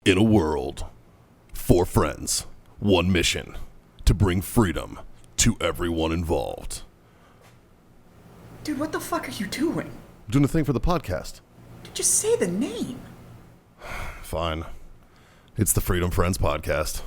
In a world, 4 friends, 1 mission, to bring freedom to everyone involved. Dude, what the fuck are you doing? I'm doing a thing for the podcast. Just say the name. Fine. It's the Freedom Friends Podcast.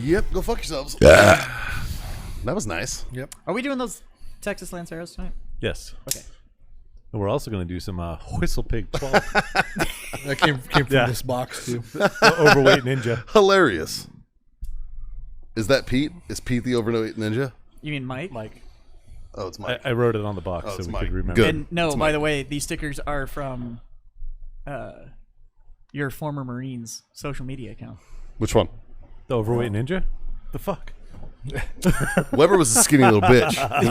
Yep, go fuck yourselves. That was nice. Yep. Are we doing those Texas Lanceros tonight? Yes. Okay. And we're also going to do some Whistle Pig 12. That came from this box, too. Overweight Ninja. Hilarious. Is that Pete? Is Pete the overweight ninja? You mean Mike? Mike. Oh, it's Mike. I wrote it on the box Oh, so it's we Mike. could remember. Good. And no, It's by Mike. the way, these stickers are from your former Marines' social media account. Which one? The Overweight Ninja? The fuck? Weber was a skinny little bitch. He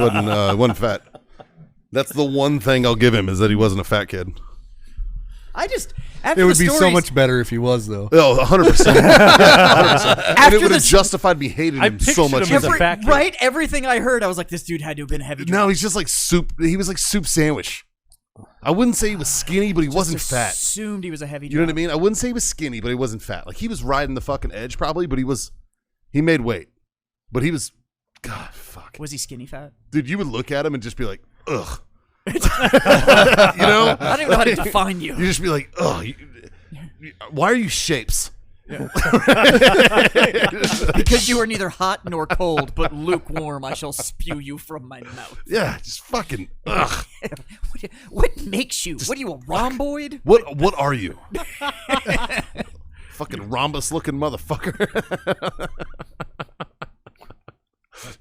wasn't fat. That's the one thing I'll give him, is that he wasn't a fat kid. I just after It would the be so stories- much better if he was, though. Oh, 100%. Yeah, 100%. And After it would have the- justified me hating I him so pictured much. him as a Every, fat kid. right? Everything I heard, I was like, this dude had to have been a heavy. No, he's just like soup. He was like soup sandwich. I wouldn't say he was skinny, but he wasn't fat. Assumed he was a heavy. You know what I mean? I wouldn't say he was skinny, but he wasn't fat. Like, he was riding the fucking edge probably, but he made weight. But he was, God, fuck. Was he skinny fat? Dude, you would look at him and just be like, ugh. You know? I don't even know how to define you. You just be like, ugh. Why are you shapes? Because you are neither hot nor cold, but lukewarm, I shall spew you from my mouth. Yeah, just fucking, ugh. What makes you? What are you, a rhomboid? What are you? Fucking rhombus looking motherfucker.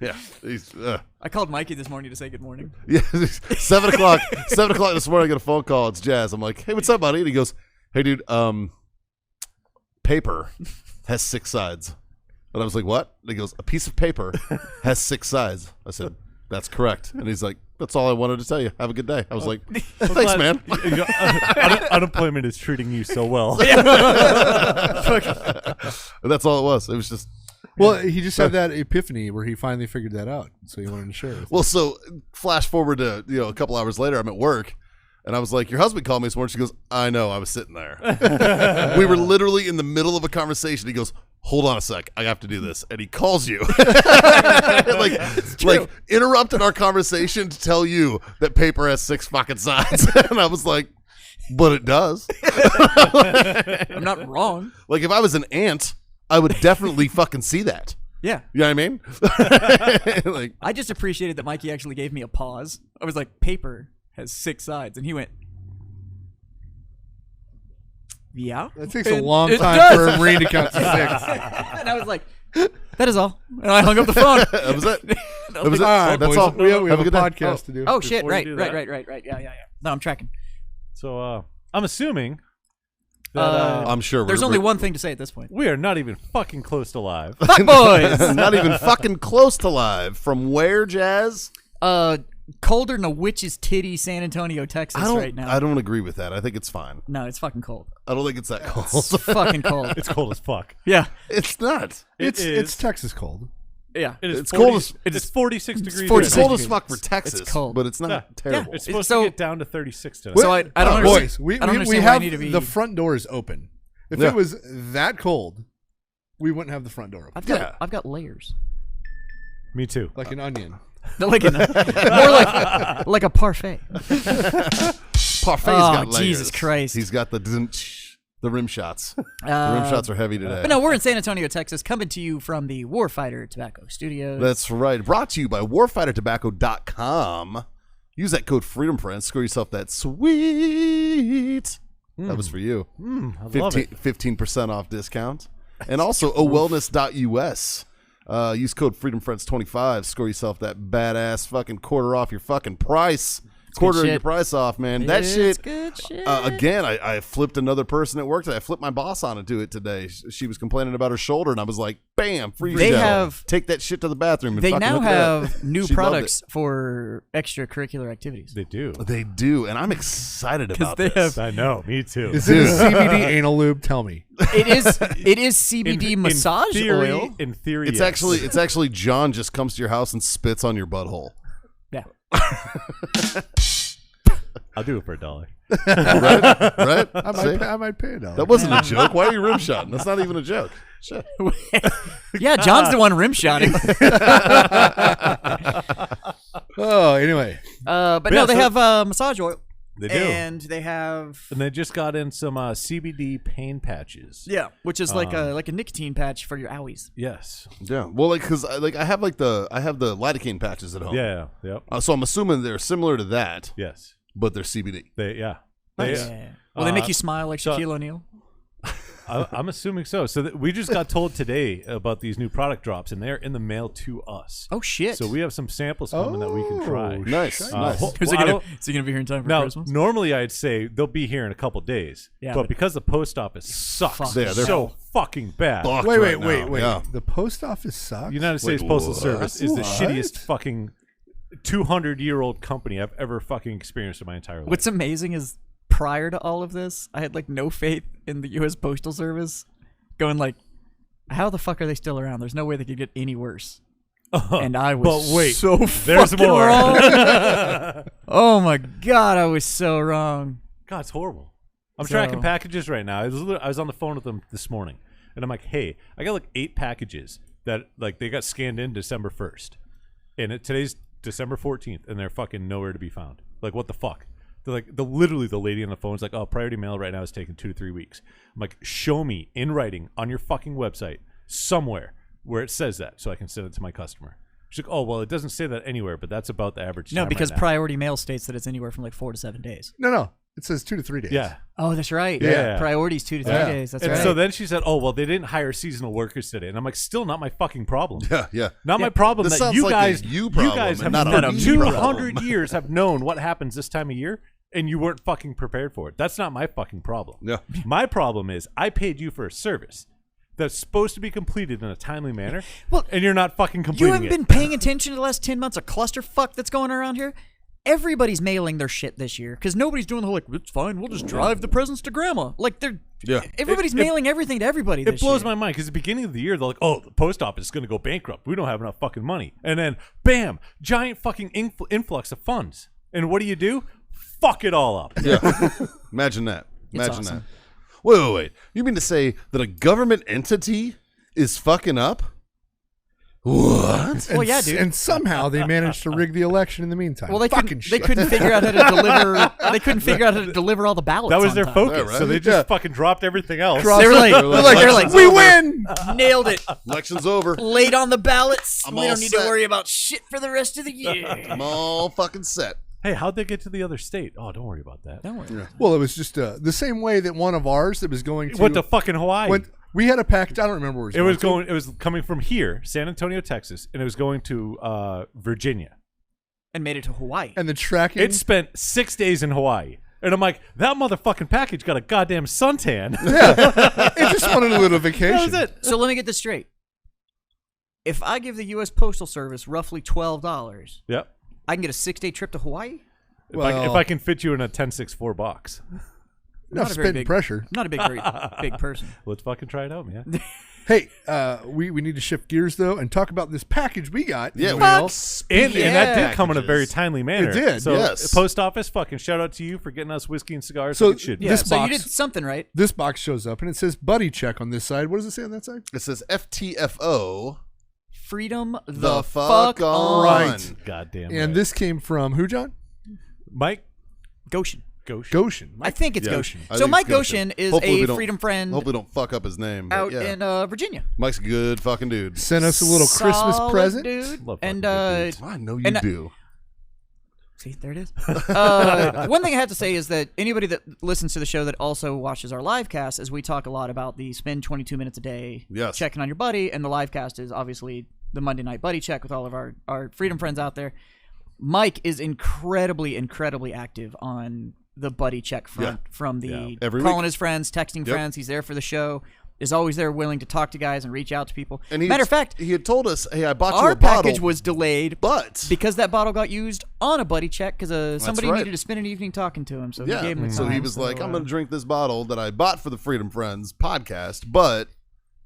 Yeah, he's I called Mikey this morning to say good morning. yeah. 7 o'clock. 7 o'clock this morning. I get a phone call. It's Jazz. I'm like, hey, what's up, buddy? And he goes, hey, dude. Paper has 6 sides. And I was like, what? And he goes, a piece of paper has 6 sides. I said, that's correct. And he's like, that's all I wanted to tell you. Have a good day. I was like, thanks, man. Unemployment is treating you so well. And that's all it was. It was just. Well, he just had that epiphany where he finally figured that out, so he wanted to share it. Well, so flash forward to a couple hours later, I'm at work, and I was like, "Your husband called me this morning." She goes, "I know, I was sitting there." We were literally in the middle of a conversation. He goes, "Hold on a sec, I have to do this," and he calls you, like interrupted our conversation to tell you that paper has 6 fucking sides, and I was like, "But it does." I'm not wrong. Like, if I was an ant, I would definitely fucking see that. Yeah. You know what I mean? Like, I just appreciated that Mikey actually gave me a pause. I was like, paper has 6 sides. And he went, yeah. That takes a long It time does. for a Marine to count to 6. And I was like, that is all. And I hung up the phone. that was it. That was it. All right, That's boys, all. we have Have a good day. podcast to do. Oh, shit. Before you Right. do that- Right. Yeah. No, I'm tracking. So I'm assuming that I'm sure. There's only one thing to say at this point. we are not even fucking close to live. Fuck boys. Not even fucking close to live. From where, Jazz? Colder than a witch's titty, San Antonio, Texas, right now. I don't agree with that. I think it's fine. No, it's fucking cold. I don't think it's that cold. It's fucking cold. It's cold as fuck. Yeah. It's not. It's Texas cold. Yeah. It's cold 40 as- It's 46 degrees. 46 It's today. cold as fuck for Texas. It's cold. but it's not Yeah. terrible. It's supposed So- to get down to 36 today. So I don't understand. Boys, we I don't we understand why I have need to be. the front door is open. If Yeah. it was that cold, we wouldn't have the frnt door open. I've got layers. Me too. Like an onion. More like a parfait. Parfai's Oh, got layers. Jesus Christ. He's got the rim shots. The rim shots are heavy today. But no, we're in San Antonio, Texas, coming to you from the Warfighter Tobacco Studios. That's right. Brought to you by warfightertobacco.com. Use that code FreedomFriends. Score yourself that sweet. That was for you. I love it. 15% off discount. And also owellness.us. Use code FreedomFriends25. Score yourself that badass fucking quarter off your fucking price. Quarter of shit. your price off, man. That It's shit. good shit. Again, I flipped another person at work today. I flipped my boss onto it today. She was complaining about her shoulder, and I was like, bam, free They show. have- Take that shit to the bathroom. And They fucking now hook it up. have new She loved products for extracurricular activities. They do. They do, and I'm excited about they this. have- I know. Me too. Is it a CBD anal lube? Tell me. It is CBD massage theory, oil. In theory, It's yes. actually John just comes to your house and spits on your butthole. Yeah. I'll do it for $1. Right? I might pay $1. That wasn't a joke. Why are you rim shotting? That's not even a joke. Shit. Yeah, John's the one rim shotting. Oh, anyway. But Yeah, no, they so- have massage oil. They do. And they have And they just got in some CBD pain patches. yeah, which is like a nicotine patch for your owies. Yes. Yeah. Well, like, because I have the lidocaine patches at home. Yeah. Yep. So I'm assuming they're similar to that, Yes. but they're CBD. Yeah. Nice. Yeah. Will they make you smile like so- Shaquille O'Neal? I'm assuming so. So we just got told today about these new product drops, and they're in the mail to us. Oh shit! So we have some samples coming that we can try. Nice. Nice. is Well, he gonna be here in time for Now, Christmas? normally I'd say they'll be here in a couple days. Yeah, but but- because the post office sucks Fuck. Yeah, they're so fucking bad. fucked Wait, right now. wait. Yeah. The post office sucks? United States Wait, Postal what? Service is the What? shittiest fucking 200-year-old company I've ever fucking experienced in my entire life. What's amazing is prior to all of this, I had like no faith in the U.S. Postal Service. Going like, how the fuck are they still around? There's no way they could get any worse. And I was But wait, so there's fucking more. wrong. Oh my god, I was so wrong. God, it's horrible. I'm So- tracking packages right now. I was on the phone with them this morning, and I'm like, "Hey, I got like 8 packages that like they got scanned in December 1st, and today's December 14th, and they're fucking nowhere to be found. Like, what the fuck?" They're like, literally the lady on the phone is like, "Oh, priority mail right now is taking 2 to 3 weeks." I'm like, "Show me in writing on your fucking website somewhere where it says that, so I can send it to my customer." She's like, "Oh, well, it doesn't say that anywhere, but that's about the average." No, time because right now." priority mail states that it's anywhere from like 4 to 7 days. No. It says 2 to 3 days. yeah. Oh, that's right. Yeah. Priority's 2 to 3 Yeah. days. That's And right. so then she said, "Oh, well, they didn't hire seasonal workers today," and I'm like, "Still not my fucking problem. Yeah. Not my problem This that sounds you like a guys, you problem have and not a for me 200 problem. years have known what happens this time of year, and you weren't fucking prepared for it. That's not my fucking problem. Yeah. My problem is I paid you for a service that's supposed to be completed in a timely manner, Well, and you're not fucking you completing haven't it. been paying attention to the last 10 months of clusterfuck that's going around here? Everybody's mailing their shit this year because nobody's doing the whole like, it's fine, we'll just drive the presents to grandma. Like, they're Yeah. everybody's mailing everything to everybody It this blows year. my mind because at the beginning of the year, they're like, "Oh, the post office is going to go bankrupt. We don't have enough fucking money." And then, bam, giant fucking influx of funds. And what do? Fuck it all up. Yeah. Imagine that. Imagine awesome. that. Wait. You mean to say that a government entity is fucking up? What? Well, yeah, dude. And somehow they managed to rig the election in the meantime. Well, they Fucking couldn't. They shit. couldn't figure out how to deliver. They couldn't figure out how to deliver all the ballots. That was on their time. focus. Yeah, right? So they just fucking dropped everything else. They were like, they're like, we win. nailed it. Election's over. Laid on the ballots. I'm We all don't need set. to worry about shit for the rest of the year. I'm all fucking set. Hey, how'd they get to the other state? Oh, don't worry about that. Don't worry. Well, it was just the same way that one of ours that was going to Went to fucking Hawaii. we had a package. I don't remember where It was going. It was coming from here, San Antonio, Texas, and it was going to Virginia. And made it to Hawaii. and the tracking. It spent 6 days in Hawaii, and I'm like, that motherfucking package got a goddamn suntan. it just wanted a little vacation. That was it. So let me get this straight. If I give the U.S. Postal Service roughly $12, Yep. I can get a 6-day trip to Hawaii. If I can fit you in a 1064 box, Enough Not a very spit and big- pressure. I'm not a very big person. let's fucking try it out, man. Hey, we need to shift gears though and talk about this package we got. in Yeah. the mail. And that did come in a Packages. very timely manner. It did, So, yes. post office, fucking shout out to you for getting us whiskey and cigars. So, like it should be. Yeah. This So you box- did something right. This box shows up and it says buddy check on this side. What does it say on that side? It says FTFO. Freedom The fuck on. Right. Goddamn. And right. this came from who, John? Mike Goshen. Goshen. I think it's Yeah, Goshen. I So think Mike it's Goshen. Goshen is Hopefully we a don't- freedom friend Hopefully don't fuck up his name. but out yeah. in Virginia. Mike's a good fucking dude. Sent us a little Christmas Solid present. dude. Love And fucking good dudes. I know you and, do. see, there it is. One thing I have to say is that anybody that listens to the show that also watches our live cast, as we talk a lot about the spend 22 minutes a day Yes. checking on your buddy, and the live cast is obviously the Monday night buddy check with all of our freedom friends out there. Mike is incredibly active on the buddy check front from the Every calling week. his friends, texting Yep. friends. He's there for the show. Is always there, willing to talk to guys and reach out to people. And Matter of fact, he had told us, "Hey, I bought you our a bottle." package was delayed but because that bottle got used on a buddy check because somebody right. needed to spend an evening talking to him. So yeah, he gave him the so he time. was like, "I'm uh, going to drink this bottle that I bought for the Freedom Friends podcast, but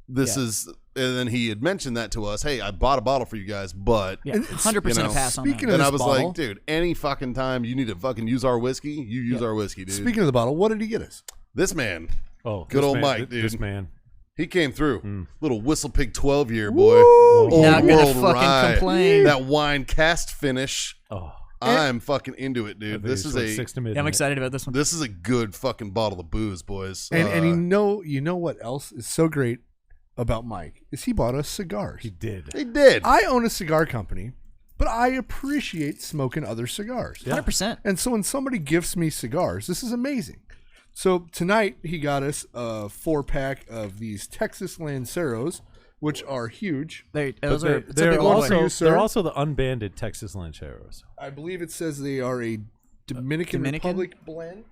this Yeah. is, and then he had mentioned that to us. Hey, I bought a bottle for you guys, but Yeah, And it's- 100% you know, a pass on speaking that. of and I this was bottle- like, dude, any fucking time you need to fucking use our whiskey, you use our whiskey, dude. Speaking of the bottle, what did he get us? This man, Oh, Good this old man- Mike, This dude. man. he came through. Hmm. Little Whistle Pig 12-year boy. Old Not gonna world fucking rye. complain. That wine cast finish. Oh, I'm fucking into it, dude. This is a 6 to midnight. Yeah, I'm excited about this one. this is a good fucking bottle of booze, boys. And you know what else is so great about Mike is he bought us cigars. He did. he did. I own a cigar company, but I appreciate smoking other cigars. 100%. And so when somebody gifts me cigars, this is amazing. So tonight he got us a 4-pack of these Texas Lanceros, which are huge. Those are, it's a They're big old also boy. you, sir. they're also the unbanded Texas Lanceros. I believe it says they are a Dominican Republic blend.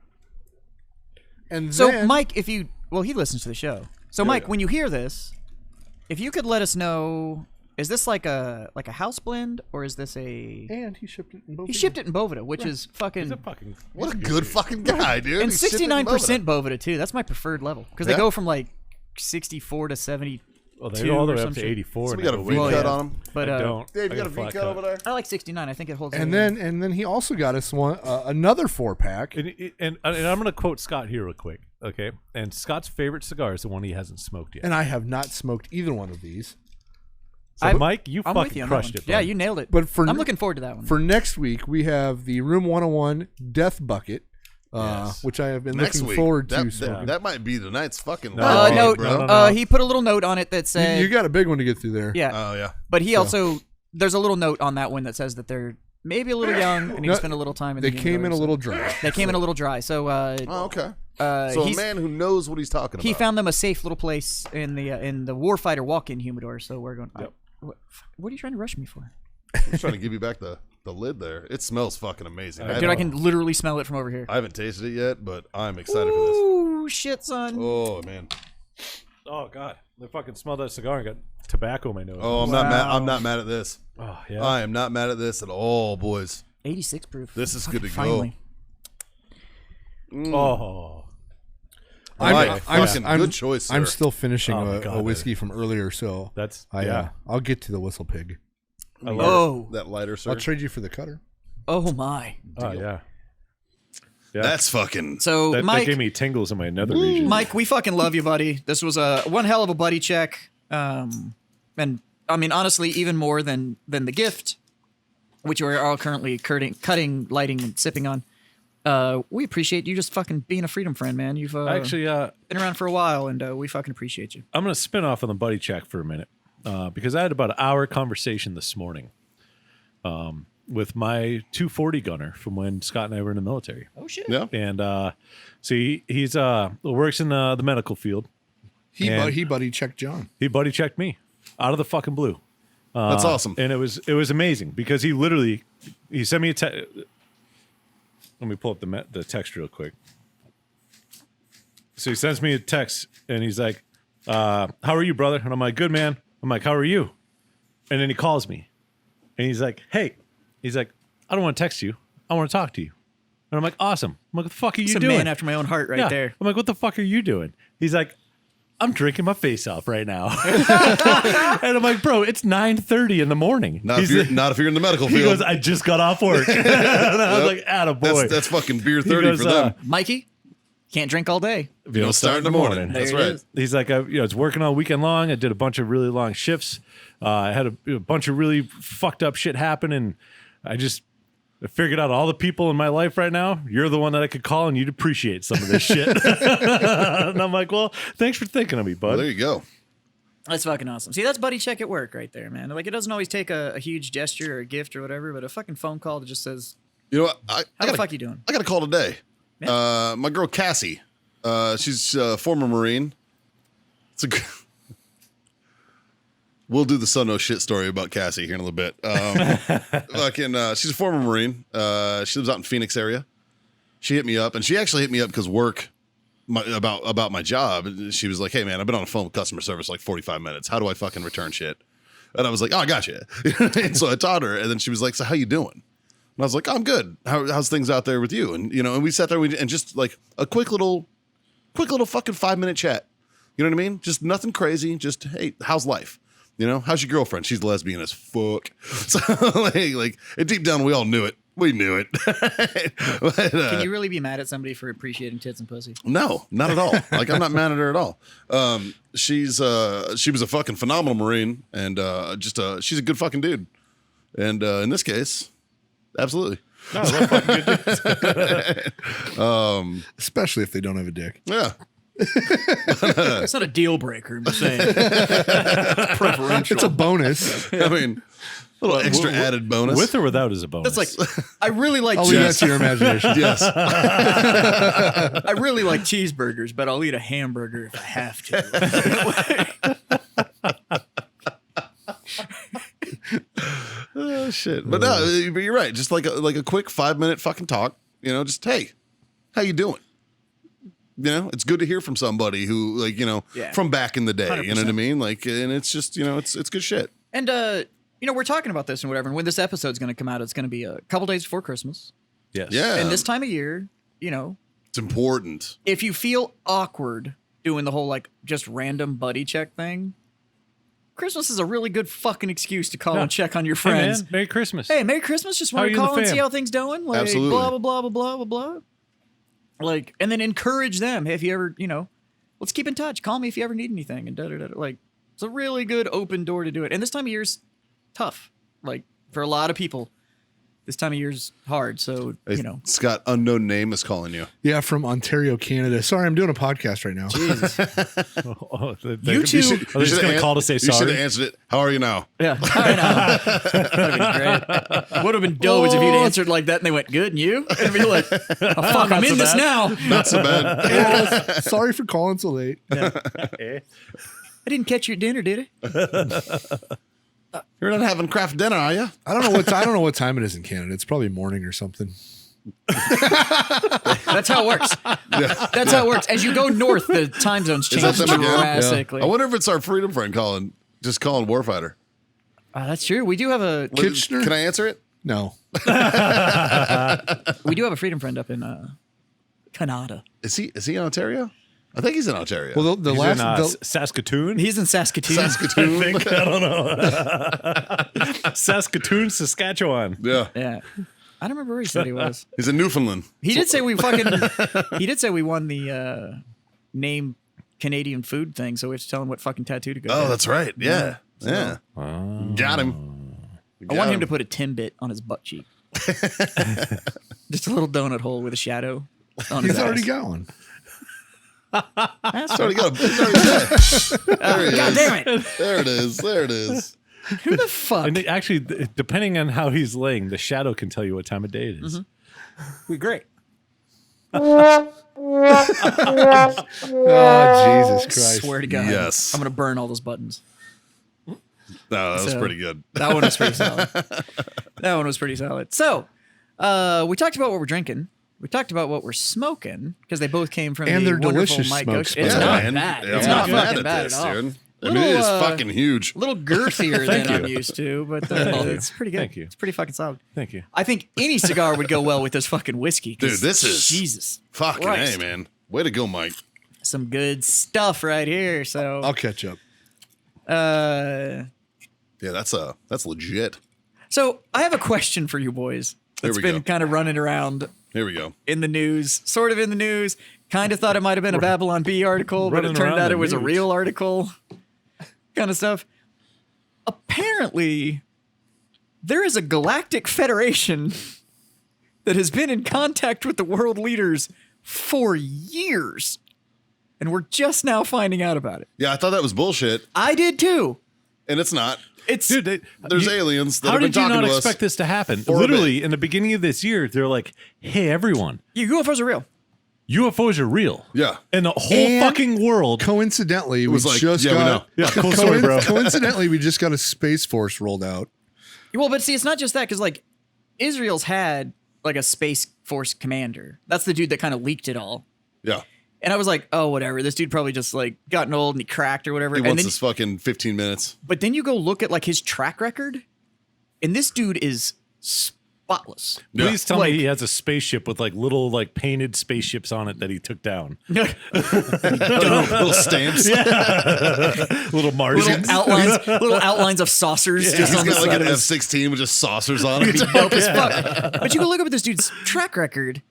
And So, then, Mike, if you he listens to the show. So, Mike, when you hear this, if you could let us know, is this like a house blend or is this a? and he shipped it in both. He shipped it in Boveda, which is fucking He's a fucking. What a good fucking guy, dude. and He shipped it in 69% Boveda. Boveda too. That's my preferred level because Yeah? they go from like 64 to 70. Oh, they go all the way up to 84. 84. So we got a now, V but Well, cut yeah. on him. But I don't. Dave, I you got a got V flat cut over there? I like 69. I think it holds. And really then he also got us another 4-pack. And I'm going to quote Scott here real quick, okay? And Scott's favorite cigar is the one he hasn't smoked yet. And I have not smoked either one of these. So, Mike, you I'm with fucking you on that crushed one. it. Yeah, bud. you nailed it. But for I'm looking forward to that one. For next week, we have the Room 101 Death Bucket, Yes. which I have been Next looking week. forward that, to. smoking. that might be tonight's fucking No. live, no, bro. no. he put a little note on it that You, said, you got a big one to get through there. yeah, Oh, yeah. but he also there's a little note on that one that says that they're maybe a little young and he No, spent a little time in They the came in a universe. little dry. They came in a little dry. So Oh, okay. So a he's- man who knows what he's talking about. he found them a safe little place in the Warfighter walk-in humidor. So we're going. What are you trying to rush me for? I'm just trying to give you back the lid there. It smells fucking amazing. Dude, I can literally smell it from over here. I haven't tasted it yet, but I'm excited for this. Ooh, shit, son. Oh, man. Oh, God. I fucking smelled that cigar and got tobacco in my nose. Oh, I'm not mad. I'm not mad at this. Oh, yeah. I am not mad at this at all, boys. 86 proof. This is good to go. Finally. Oh. Mike, fucking good choice, sir. I'm still finishing Oh my a God, whiskey from earlier, so That's, I'll get to the Whistle Pig. I love Oh, that lighter, sir. I'll trade you for the cutter. oh my. it. Oh, yeah. Yeah. That's fucking. So That Mike, gave me tingles in my nether region. Mike, we fucking love you, buddy. This was a one hell of a buddy check. And I mean, honestly, even more than the gift, which we're all currently cutting, lighting, and sipping on. We appreciate you just fucking being a freedom friend, man. You've Actually, been around for a while, and we fucking appreciate you. I'm going to spin off on the buddy check for a minute because I had about an hour conversation this morning with my 240 gunner from when Scott and I were in the military. Oh shit. Yeah. And see, he's works in the medical field. He buddy checked John. He buddy checked me out of the fucking blue. That's awesome. And it was amazing because he sent me a text. Let me pull up the text real quick. So he sends me a text and he's like, how are you, brother? And I'm like, good, man. I'm like, how are you? And then he calls me and he's like, hey, he's like, I don't want to text you. I want to talk to you. And I'm like, awesome. I'm like, what the fuck are you It's a doing? man after my own heart, right Yeah. there. I'm like, what the fuck are you doing? He's like, I'm drinking my face off right now. And I'm like, bro, it's 9:30 in the morning. Not if, not if you're in the medical He field. goes, I just got off work. And I was like, attaboy. That's fucking beer He 30 goes, for them. Mikey, can't drink all day. You know, start in the morning. That's There it right. is. He's like, I was working all weekend long. I did a bunch of really long shifts. I had a bunch of really fucked up shit happen. And I figured out all the people in my life right now. You're the one that I could call and you'd appreciate some of this shit. And I'm like, well, thanks for thinking of me, bud. Well, there you go. That's fucking awesome. See, that's buddy check at work right there, man. Like, it doesn't always take a huge gesture or a gift or whatever, but a fucking phone call that just says, You know what? I how got the fuck you doing? I got a call today. My girl Cassie. She's a former Marine. It's a. We'll do the son no shit story about Cassie here in a little bit. She's a former Marine. She lives out in Phoenix area. She hit me up, and she actually hit me up because work about my job. And she was like, "Hey man, I've been on the phone with customer service like 45 minutes. How do I fucking return shit?" And I was like, "Oh, I got you." And so I taught her, and then she was like, "So how you doing?" And I was like, oh, "I'm good. How's things out there with you?" And and we sat there and just like a quick little fucking 5-minute chat. You know what I mean? Just nothing crazy. Just, hey, how's life? You know, how's your girlfriend? She's lesbian as fuck. So like, and deep down, we all knew it. We knew it. But, Can you really be mad at somebody for appreciating tits and pussy? no, not at all. Like, I'm not mad at her at all. She was a fucking phenomenal Marine, and she's a good fucking dude. And in this case, absolutely. No, I love fucking good dudes. Especially if they don't have a dick. Yeah. It's not a deal breaker. I'm just saying. Preferential. It's a bonus. I mean, a little extra added bonus. With or without is a bonus. That's like I really like I'll leave that cheese. to your imagination. Yes. I really like cheeseburgers, but I'll eat a hamburger if I have to. Oh shit. But no, but you're right. Just like a quick 5-minute fucking talk. You know, just hey, how you doing? You know, it's good to hear from somebody who, like, you know, Yeah. from back in the day. You know what I 100%. mean? Like, and it's just, you know, it's good shit. And you know, we're talking about this and whatever. And when this episode's going to come out, it's going to be a couple days before Christmas. yes. Yeah. And this time of year, you know, It's important. if you feel awkward doing the whole like just random buddy check thing, Christmas is a really good fucking excuse to call Yeah. and check on your Hey, friends. man, Merry Christmas. Hey, Merry Christmas. Just How want are to you and call the and see fam? how things going. Like, Absolutely. blah, blah, blah, blah, blah, blah, blah. Like, and then encourage them. Hey, if you ever, you know, let's keep in touch. Call me if you ever need anything. And da da da. Like, it's a really good open door to do it. And this time of year's tough. Like, for a lot of people, this time of year's hard. So, Hey, you know. Scott, unknown name is calling you. Yeah, from Ontario, Canada. Sorry, I'm doing a podcast right now. Oh, You two- Are they just going to call to say You should have sorry? answered it. How are you now? Yeah. I know. Would have been great. Would have been dope is if you'd answered like that and they went, good, and you? And be like, oh, fuck, I'm in this now. Not so bad. Sorry for calling so late. I didn't catch your dinner, did I? You're not having craft dinner, are you? I don't know what time it is in Canada. It's probably morning or something. That's how it works. That's how it works. As you go north, the time zones Is change that them again? drastically. I wonder if it's our freedom friend calling Warfighter. That's true. We do have a Kitchener? Can I answer it? No. freedom friend up in Canada. Is he in Ontario? I think he's in Ontario. Well, the He's last in the, Saskatoon. He's in Saskatoon. Saskatoon. I don't know. Saskatoon, Saskatchewan. Yeah. Yeah. I don't remember where he said he was. He's in Newfoundland. He did say we won the name Canadian food thing, so we have to tell him what fucking tattoo to go Oh, get. that's right. Yeah. Yeah. Got him. I want him to put a Timbit on his butt cheek. Just a little donut hole with a shadow on his he's already ass. got one. That's He's already got he's already there he God is. damn it. There it is. There it is. Who the fuck? And actually, depending on how he's laying, the shadow can tell you what time of day it is. We great. Oh, Jesus Christ. Swear to God. Yes. I'm gonna burn all those buttons. No, that was So- pretty good. That one was pretty solid. That one was pretty solid. So, we talked about what we're drinking. We talked about what we're smoking because they both came from And the they're wonderful delicious Mike smokes, Goetz. It's by the not way. bad. Yeah, It's I'm not not mad fucking at bad this, at all. dude. I mean, it is fucking huge. A little girthier than you. I'm used to, but it's pretty good. Thank you. It's pretty fucking solid. Thank you. I think any cigar would go well with this fucking whiskey. 'cause Dude, this is- Jesus. Fucking Christ. hey, man. Way to go, Mike. Some good stuff right here. So, I'll catch up. Yeah, that's legit. so I have a question for you boys. That's we been go. kind of running around Here we go. in the news, sort of in the news. Kind of thought it might have been a Babylon Bee article, but it running turned around out the it was a news. real article. Kind of stuff. Apparently, there is a galactic federation that has been in contact with the world leaders for years. And we're just now finding out about it. Yeah, I thought that was bullshit, I did too. and it's not. It's Dude, There's aliens that How have been did you talking not to expect us. this to happen? for a Literally, in the beginning of this year, they're like, hey, everyone, UFOs are real. UFOs are real. Yeah. And the whole And- fucking world. Coincidentally, we was like, just yeah, we know. got Yeah, cool story, bro. Coincidentally, we just got a Space Force rolled out. Well, but see, it's not just that, because like Israel's had like a Space Force commander. That's the dude that kind of leaked it all. Yeah. And I was like, oh, whatever. This dude probably just like gotten old and he cracked or whatever. He And wants then, this fucking 15 minutes. but then you go look at like his track record, and this dude is spotless. Please tell Like- me he has a spaceship with like little like painted spaceships on it that he took down. Little stamps. Little Martians. little outlines of saucers just He's on the got like side an of his F-16 with just saucers on it. dope as fuck. But you can look up at this dude's track record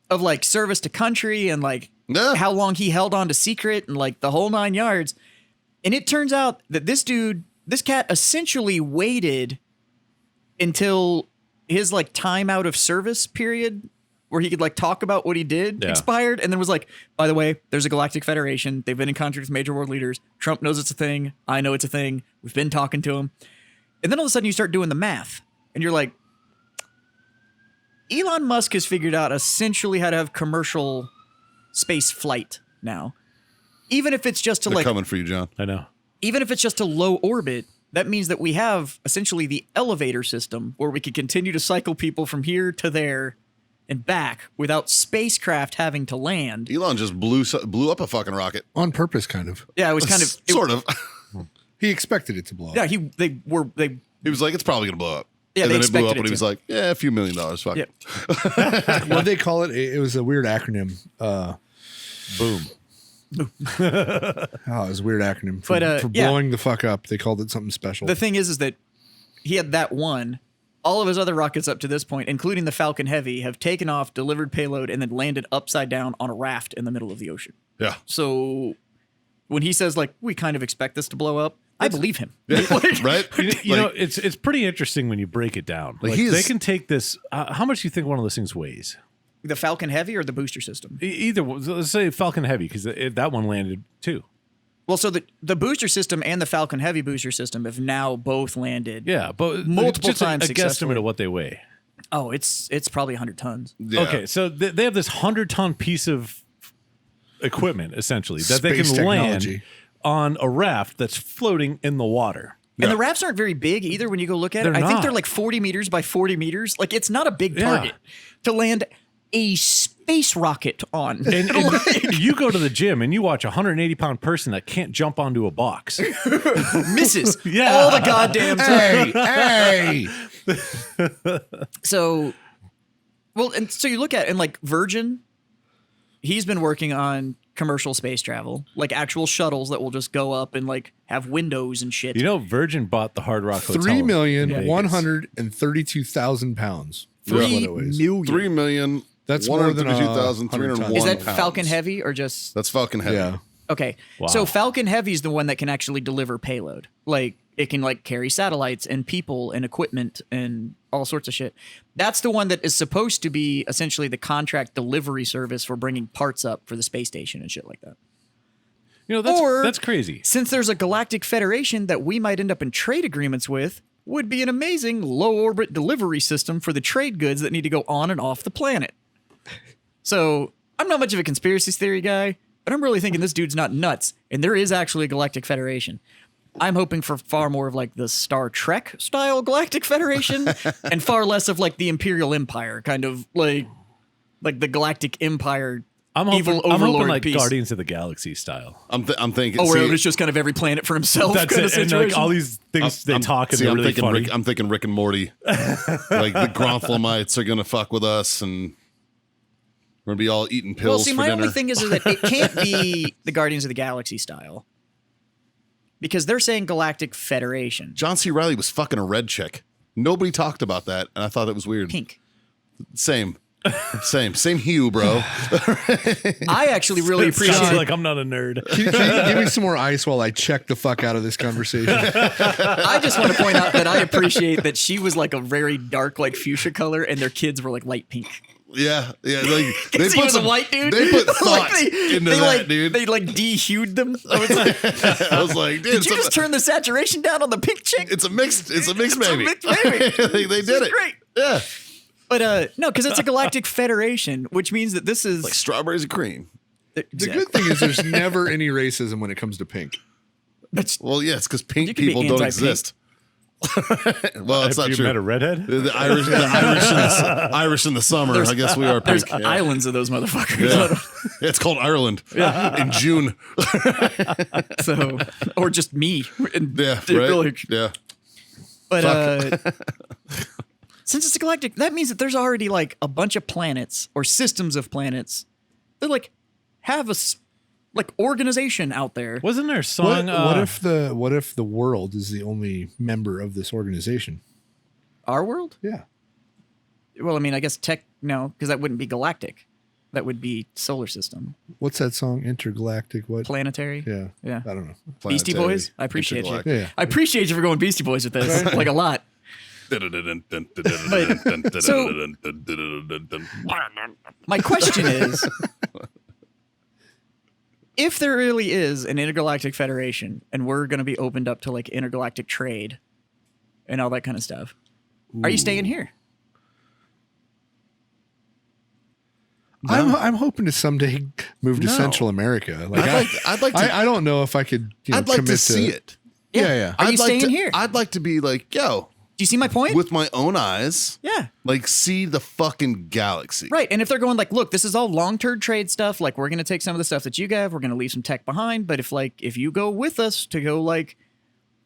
of like service to country and like Yeah. how long he held on to secret and like the whole 9 yards. And it turns out that this cat essentially waited until his like time out of service period where he could like talk about what he did Yeah. expired, and then was like, by the way, there's a Galactic Federation. They've been in contact with major world leaders. Trump knows it's a thing. I know it's a thing. We've been talking to him. And then all of a sudden you start doing the math and you're like, Elon Musk has figured out essentially how to have commercial space flight now. Even if it's just to They're like, coming for you, John. I know. even if it's just to low orbit, that means that we have essentially the elevator system where we could continue to cycle people from here to there and back without spacecraft having to land. Elon just blew up a fucking rocket. On purpose, kind of. Yeah, it was kind of Sort of. He expected it to blow up. Yeah, they He was like, it's probably going to blow up. Yeah, and they then it blew expected up and it he was to. like, yeah, a few $1 million. Fuck. Yeah. What they call it? It was a weird acronym. Boom. Oh, it was a weird acronym for, But, for yeah. blowing the fuck up. They called it something special. The thing is that he had that one. All of his other rockets up to this point, including the Falcon Heavy, have taken off, delivered payload, and then landed upside down on a raft in the middle of the ocean. Yeah. So when he says like, we kind of expect this to blow up, I believe him. Right? You know, it's pretty interesting when you break it down. Like he's- they can take this. How much do you think one of those things weighs? The Falcon Heavy or the booster system? Either one. Let's say Falcon Heavy because that one landed too. Well, so the booster system and the Falcon Heavy booster system have now both landed. Yeah, but Multiple just times a successfully. guesstimate of what they weigh. Oh, it's probably 100 tons. Yeah. Okay, so they have this 100-ton piece of equipment essentially that they Space can technology. land on a raft that's floating in the water. And the rafts aren't very big either when you go look at They're it. I think not. they're like 40 meters by 40 meters. Like, it's not a big Yeah. target to land a space rocket on. And you go to the gym and you watch a 180-pound person that can't jump onto a box. Misses Yeah. all the goddamn time. hey! So, well, and so you look at it, and like Virgin, he's been working on commercial space travel, like actual shuttles that will just go up and like have windows and shit. You know, Virgin bought the Hard Rock Hotel. 3,132,000 pounds. That's what it weighs. 3 million. That's more than 132,301 Is that pounds. Falcon Heavy or just That's Falcon Heavy. Yeah. okay? Wow. So Falcon Heavy is the one that can actually deliver payload. Like it can like carry satellites and people and equipment and all sorts of shit. That's the one that is supposed to be essentially the contract delivery service for bringing parts up for the space station and shit like that. You know, Or- that's crazy. Since there's a galactic federation that we might end up in trade agreements with, would be an amazing low orbit delivery system for the trade goods that need to go on and off the planet. So I'm not much of a conspiracy theory guy, but I'm really thinking this dude's not nuts, and there is actually a galactic federation. I'm hoping for far more of like the Star Trek style galactic federation and far less of like the Imperial Empire, kind of like the Galactic Empire. I'm evil hoping overlord like piece. Guardians of the Galaxy style. I'm thinking. Oh, where see, it's just kind of every planet for himself. That's kind it. of And situation. like all these things they talk and see, they're I'm really thinking funny. I'm thinking Rick and Morty. Like the Grontholomites are gonna fuck with us, and we're gonna be all eating pills Well, see, for my dinner. only thing is that it can't be the Guardians of the Galaxy style because they're saying Galactic Federation, John C. Reilly was fucking a red chick. Nobody talked about that, and I thought it was weird. pink. Same hue, bro. I actually really It sounds appreciate. like I'm not a nerd. Can you give me some more ice while I check the fuck out of this conversation? I just want to point out that I appreciate that she was like a very dark, like fuchsia color, and their kids were like light pink. Yeah. Like they He was some, a white dude. They put Like, thought they into that, like, dude. They like de-hued them. I was like, I was like, dude, did you just turn the saturation down on the pink chick? it's a mixed It's a baby. mixed baby. they did This is it. great. Yeah. But no, because it's a Galactic Federation, which means that this is Like strawberries and cream. The good thing is there's never any racism when it comes to pink. That's Well, yeah, it's because pink You can be people don't anti-pink. exist. Well, it's Have not you true. met a redhead? The Irish in the summer. I guess we are there's pink. Yeah. islands of those motherfuckers. Yeah. It's called Ireland in June. So, or just me. And Yeah, they right. really- Yeah. but Since it's a galactic, that means that there's already like a bunch of planets or systems of planets that like have a like organization out there. Wasn't there a song? What if the world is the only member of this organization? Our world? Yeah. Well, I mean, I guess no, because that wouldn't be galactic. That would be solar system, What's that song? Intergalactic. What? planetary. Yeah. Yeah. I don't know. Beastie Planetary, Boys. I appreciate you. intergalactic. Yeah. I appreciate you for going Beastie Boys with this, like a lot. My question is, if there really is an intergalactic federation and we're going to be opened up to like intergalactic trade and all that kind of stuff, are you staying here? I'm hoping to someday move to No. Central America. Like I'd like to. I don't know if I could. I'd like to commit see it. Yeah. Are you I'd like staying to, here? I'd like to be like, yo, Do you see my point? with my own eyes, Yeah. like see the fucking galaxy. Right. And if they're going like, look, this is all long-term trade stuff, like we're going to take some of the stuff that you have, we're going to leave some tech behind, but if you go with us to go like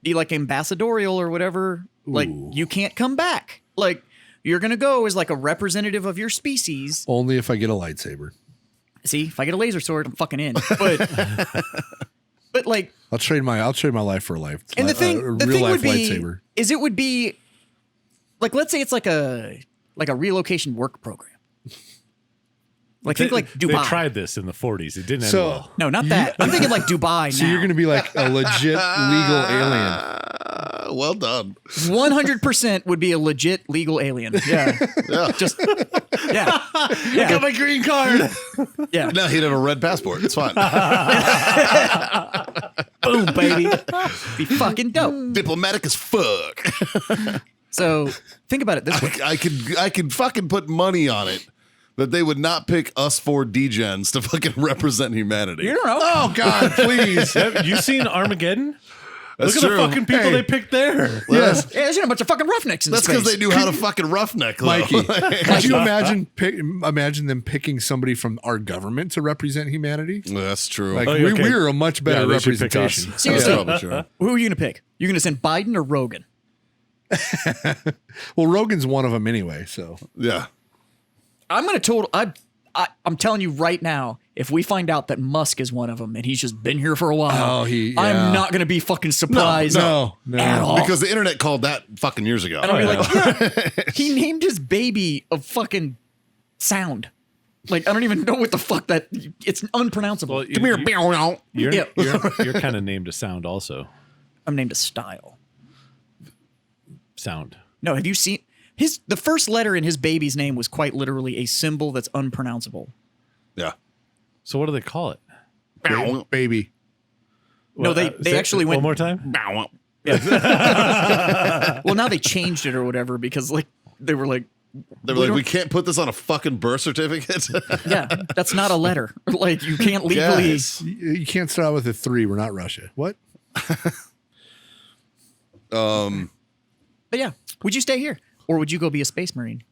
be like ambassadorial or whatever, like you can't come back. Like you're going to go as like a representative of your species. Only if I get a lightsaber. See, if I get a laser sword, I'm fucking in. But like, I'll trade my life for a life. and the thing a the real thing life would be lightsaber. is it would be like, let's say it's like a relocation work program. Like think like Dubai. They tried this in the 40s. It didn't end So well. No, not that. I'm thinking like Dubai so now. you're going to be like a legit legal alien. Well done. 100% would be a legit legal alien. Yeah. Yeah. Just yeah. Yeah. my green card. Yeah. No, he'd have a red passport. It's fine. Boom, baby. Be fucking dope. Diplomatic as fuck. So think about it this way. I could fucking put money on it that they would not pick us four degens to fucking represent humanity. You don't know. Oh God, please. Have you seen Armageddon? That's Look at true. the fucking people Hey. they picked there. Yes. Yeah, there's a bunch of fucking roughnecks in That's space. because they knew how to fucking roughneck, though. Mikey, could you imagine them picking somebody from our government to represent humanity? That's true. Like Oh, okay. we're a much better Yeah, they should pick representation. us. Seriously. That's probably true. Who are you going to pick? You're going to send Biden or Rogan? Well, Rogan's one of them anyway. So Yeah. I'm going to I'm telling you right now, if we find out that Musk is one of them and he's just been here for a while, Oh, yeah. I'm not going to be fucking surprised no. at all. Because the internet called that fucking years ago. And I'll be like, yeah, he named his baby a fucking sound. Like, I don't even know what the fuck it's unpronounceable. Well, Come here. You're, Yeah. you're kind of named a sound also. I'm named a style. Sound. No, have you seen the first letter in his baby's name was quite literally a symbol that's unpronounceable. Yeah. So what do they call it? baby. No, they say- actually went one more time. Well, now they changed it or whatever because like they were like, They were like, we can't put this on a fucking birth certificate. yeah, that's not a letter. Like you can't legally. Yes. You can't start out with a 3. We're not Russia. What? But yeah, would you stay here or would you go be a space marine?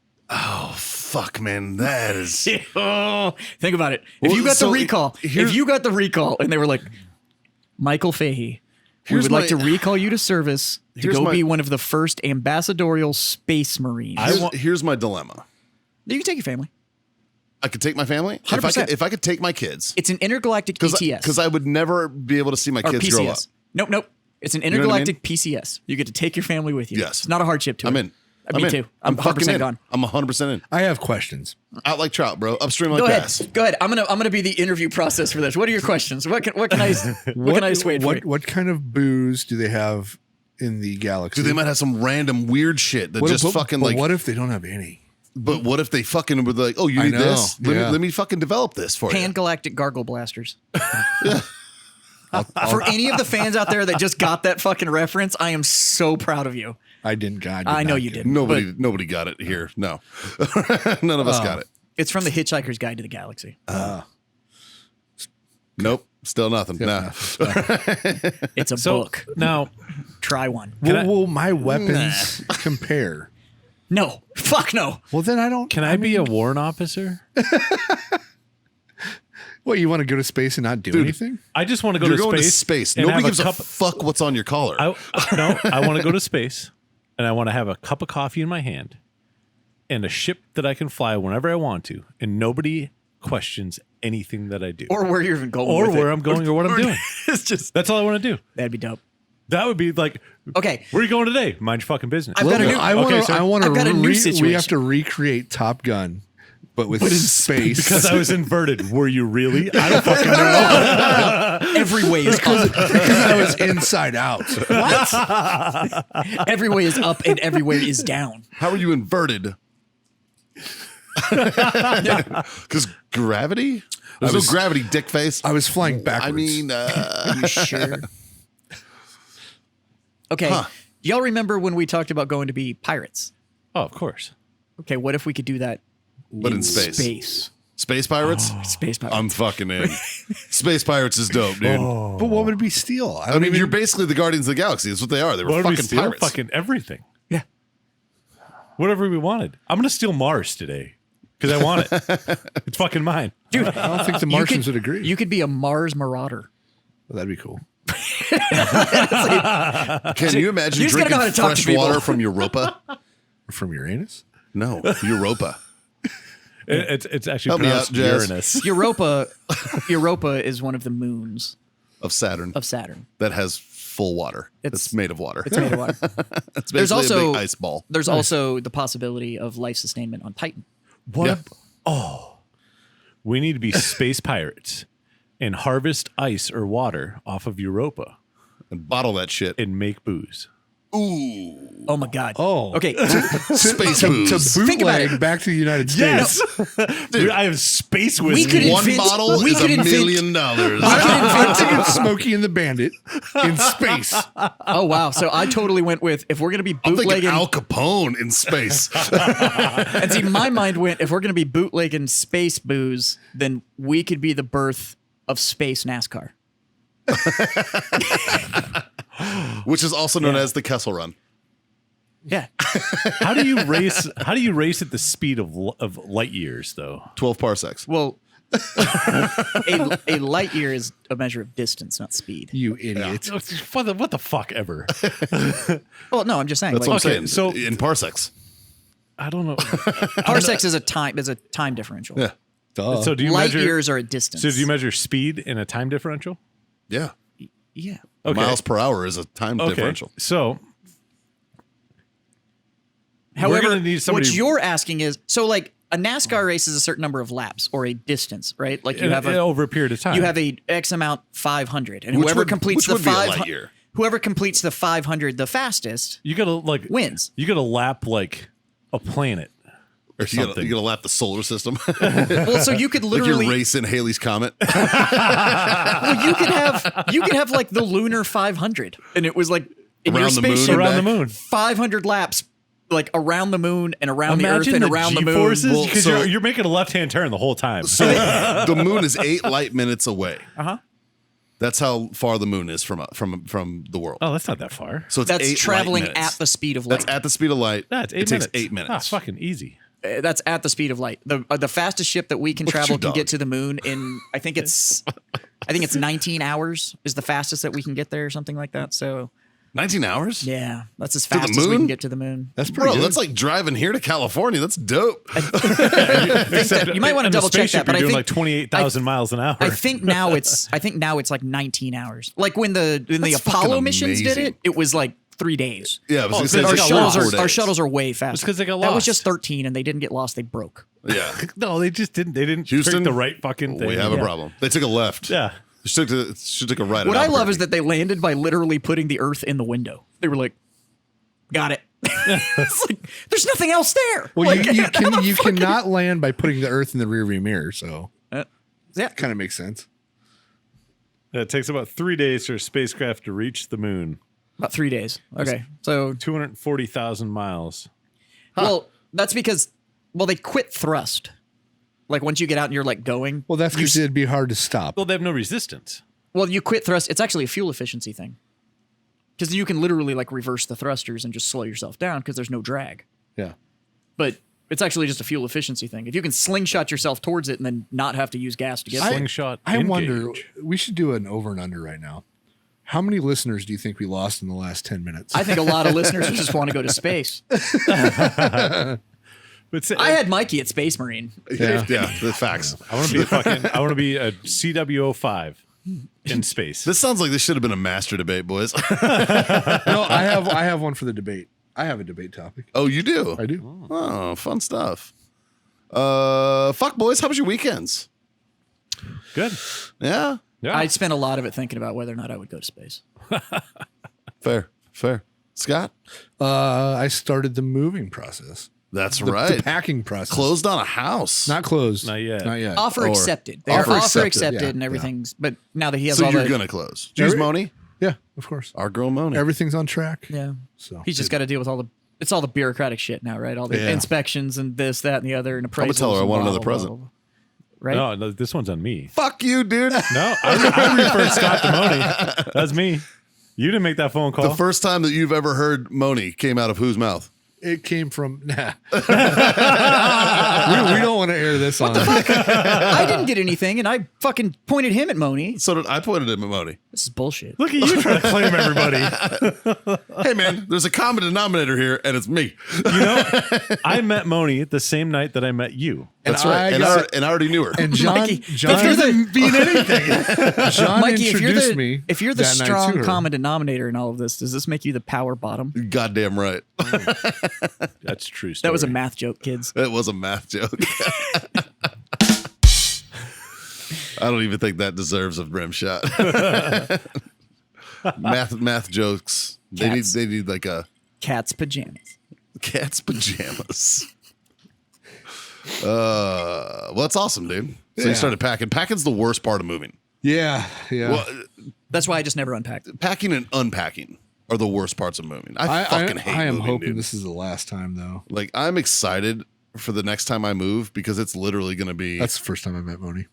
Fuck, man. That is. Oh, think about it. If Well, you got so the recall, here's- if you got the recall, and they were like, Michael Fahey, we Here's would like to my- recall you to service to Here's go my- be one of the first ambassadorial space marines. Here's my dilemma. You can take your family. I could take my family. 100%. If I could take my kids. It's an intergalactic PCS. Because I would never be able to see my or kids grow up. PCS. Nope. It's an know what I intergalactic PCS. You get to take your family with you. Yes. It's not a hardship to I'm it. in. Me in. too. I'm 100% in. gone. I'm 100% in. I have questions. Out like trout, bro. Upstream like Go ahead. bass. Go ahead. I'm gonna be the interview process for this. What are your questions? What can I what can I assuage for you? What kind of booze do they have in the galaxy? Dude, they might have some random weird shit that What just if- fucking but like. What if they don't have any? But what if they fucking were like, oh, you I need know, this? yeah. Let me fucking develop this for you. Pan-galactic gargle blasters. For any of the fans out there that just got that fucking reference, I am so proud of you. I didn't. God, I know you did. Nobody got it here. No, none of us got it. It's from the Hitchhiker's Guide to the Galaxy. Nope, still nothing. Nah. It's a So book. now, Try one. Will my weapons compare? No. Fuck no. Well, then I don't. can I be a warrant officer? What, you want to go to space and not do anything? I just want to go You're to going space. to space. and Nobody have gives a cup. fuck what's on your collar. No, I want to go to space, and I want to have a cup of coffee in my hand, and a ship that I can fly whenever I want to, and nobody questions anything that I do, Or where you're even going, or with where it. I'm going, or what I'm doing. It's just That's all I want to do. that'd be dope. That would be like, Okay, where are you going today? Mind your fucking business. I've got a new- I want to. Okay, so- I want I've got a new We situation. have to recreate Top Gun, but with space. because I was inverted. Were you really? I don't fucking know. every way is up. because I was inside out. What? Every way is up and every way is down. How are you inverted? Because gravity? There's no gravity, dick face. I was flying backwards. I mean, Are you sure? Okay. Huh. Do y'all remember when we talked about going to be pirates? Oh, of course. Okay, what if we could do that but in space. Space. Space pirates? Space pirates. I'm fucking in. Space pirates is dope, dude. but what would it be? Steel? I mean, you're basically the Guardians of the Galaxy. That's what they are. They were What if we fucking steal pirates. fucking everything? Yeah. Whatever we wanted. I'm gonna steal Mars today because I want it. It's fucking mine. Dude, I don't think the you Martians could- would agree. You could be a Mars marauder. Well, that'd be cool. Can you imagine You just gotta drinking know how to talk to fresh people. water from Europa? From Uranus? No, Europa. It's actually Help me pronounced out, Jazz. Uranus. Europa is one of the moons Of Saturn of Saturn. that has full water. It's- It's made of water. It's made of water. It's There's basically a also big ice ball. There's also the possibility of life sustainment on Titan. What? Yeah. We need to be space pirates and harvest ice or water off of Europa And bottle that shit. and make booze. Ooh. Oh my god. Oh. Okay. Space To booze. Think about bootleg back to the United States. Dude, I have space We whiskey. could One invent- bottle we is could $1 invent- million. I'm thinking Smokey and the Bandit in space. Oh wow. So I totally went with if we're gonna be I'm thinking bootlegging Al Capone in space. and see my mind went if we're gonna be bootlegging space booze, then we could be the birth of space NASCAR. Which is also known as the Kessel Run. Yeah. How do you race? How do you race at the speed of light years, though? 12 parsecs. Well, a light year is a measure of distance, not speed. You idiot. What the fuck ever? Well, no, I'm just saying. That's Like, what I'm okay, saying. so- In parsecs. I don't know. parsecs is a time differential. Yeah. Duh. So do you Light measure? years are a distance. So do you measure speed in a time differential? Yeah. Yeah. Okay. Miles per hour is a time Okay. differential. So However, gonna need somebody- what you're asking is so like a NASCAR race is a certain number of laps or a distance, right? Like you have over a period of time. you have a X amount 500, and Which whoever would- completes which the would be a light 500, year. whoever completes the 500 the fastest You gotta like wins. You gotta lap like a planet or You something. gotta lap the solar system. Well, so you could like literally you're racing Haley's Comet. well, you could have like the lunar 500, and it was like in your Around the moon spaceship and around the back. moon. 500 laps, like around the moon and around the Earth Imagine and the around the moon. G-forces, Well, because so- you're making a left-hand turn the whole time. So the moon is 8 light minutes away. Uh-huh. That's how far the moon is from the world. Oh, that's not that far. So it's That's 8 traveling light minutes. at the speed of light. That's at the speed of light. That's 8 it minutes. takes 8 minutes. Ah, fucking easy. That's at the speed of light. The fastest ship that we can Look at travel your can dog. get to the moon in I think it's 19 hours is the fastest that we can get there or something like that. So 19 hours? yeah, that's as the fast as we moon? can get to the moon. That's pretty Bro, good. that's like driving here to California. That's dope. You might want to In the double check spaceship, that, but you're I doing think like 28,000 miles an hour. I think now it's like 19 hours. Like when the That's Apollo fucking missions did amazing. it was like 3 days. Yeah, I was Oh, gonna say so it's Our they like got four shuttles, days. our shuttles are way faster. 'cause they got That was lost. just 13, and they didn't get lost. They broke. Yeah. no, they just didn't. They didn't Houston, pick the right fucking thing. We have a problem. They took a left. Yeah. Should took a right. What at I love is Albuquerque. that they landed by literally putting the Earth in the window. They were like, "Got it." It's like there's nothing else there. well, Like, you cannot land by putting the Earth in the rearview mirror, so yeah. kind of makes sense. It takes about 3 days for a spacecraft to reach the moon. About 3 days. Okay, so 240,000 miles. well, that's because they quit thrust. Like once you get out and you're like going. Well, that's because it'd be hard to stop. Well, they have no resistance. Well, you quit thrust. It's actually a fuel efficiency thing. Because you can literally like reverse the thrusters and just slow yourself down because there's no drag. Yeah. But it's actually just a fuel efficiency thing. If you can slingshot yourself towards it and then not have to use gas to get there. Slingshot. I engage. wonder, we should do an over and under right now. How many listeners do you think we lost in the last 10 minutes? I think a lot of listeners just want to go to space. But I had Mikey at Space Marine. Yeah, the facts. I want to be a fucking. I want to be a CW05 in space. This sounds like this should have been a master debate, boys. No, I have one for the debate. I have a debate topic. Oh, you do? I do. Oh, fun stuff. Fuck, boys. How was your weekends? Good. Yeah, Yeah. I spent a lot of it thinking about whether or not I would go to space. fair. Scott, I started the moving process. that's The right. packing process. Closed on a house. Not closed. Not yet. Not yet. Offer Or- accepted. They're Offer offer accepted, accepted yeah, and everything's. But now that he has so all you're the, gonna close. Jeez, Every- Moni, Yeah, of course. our girl Moni. Everything's on track. yeah, So he's just got to deal with all the. It's all the bureaucratic shit now, right? All the Yeah. inspections and this, that, and the other, and appraisals. tell her I and want blah, another blah, present. blah, blah. Right? No, this one's on me. Fuck you, dude. No, I referred Scott to Moni. That's me. You didn't make that phone call. The first time that you've ever heard Moni came out of whose mouth? it came from nah. we don't want to air this on. I didn't get anything, and I fucking pointed him at Moni. So did I pointed him at Moni. This is bullshit. Look at you trying to claim everybody. Hey man, there's a common denominator here, and it's me. You know, I met Moni the same night that I met you. That's And right. I And got- I already knew her. And John, Mikey, John, if you're the, being anything. John Mikey, introduced me. if you're the that night to strong her. common denominator in all of this, does this make you the power bottom? Goddamn right. That's true. That was a math joke, kids. It was a math joke. I don't even think that deserves a rim shot. math jokes. Cats. They need like a Cat's pajamas. cat's pajamas. Well, that's awesome, dude. So Yeah. you started packing. Packing's the worst part of moving. Yeah, yeah. Well, That's why I just never unpacked it. packing and unpacking are the worst parts of moving. I fucking hate I am moving, hoping dude. this is the last time, though. Like, I'm excited for the next time I move because it's literally going to be. That's the first time I met Moni.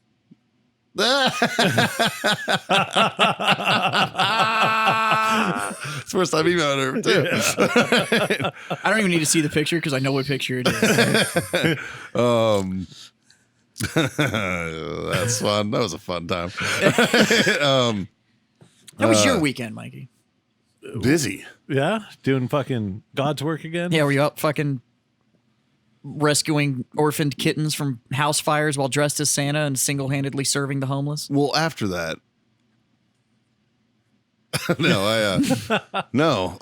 It's the first time you met her, too. I don't even need to see the picture because I know what picture it is. That's fun. That was a fun time. How was your weekend, Mikey? Busy. Yeah, doing fucking God's work again. Yeah, were you out fucking rescuing orphaned kittens from house fires while dressed as Santa and single-handedly serving the homeless? Well, after that. No,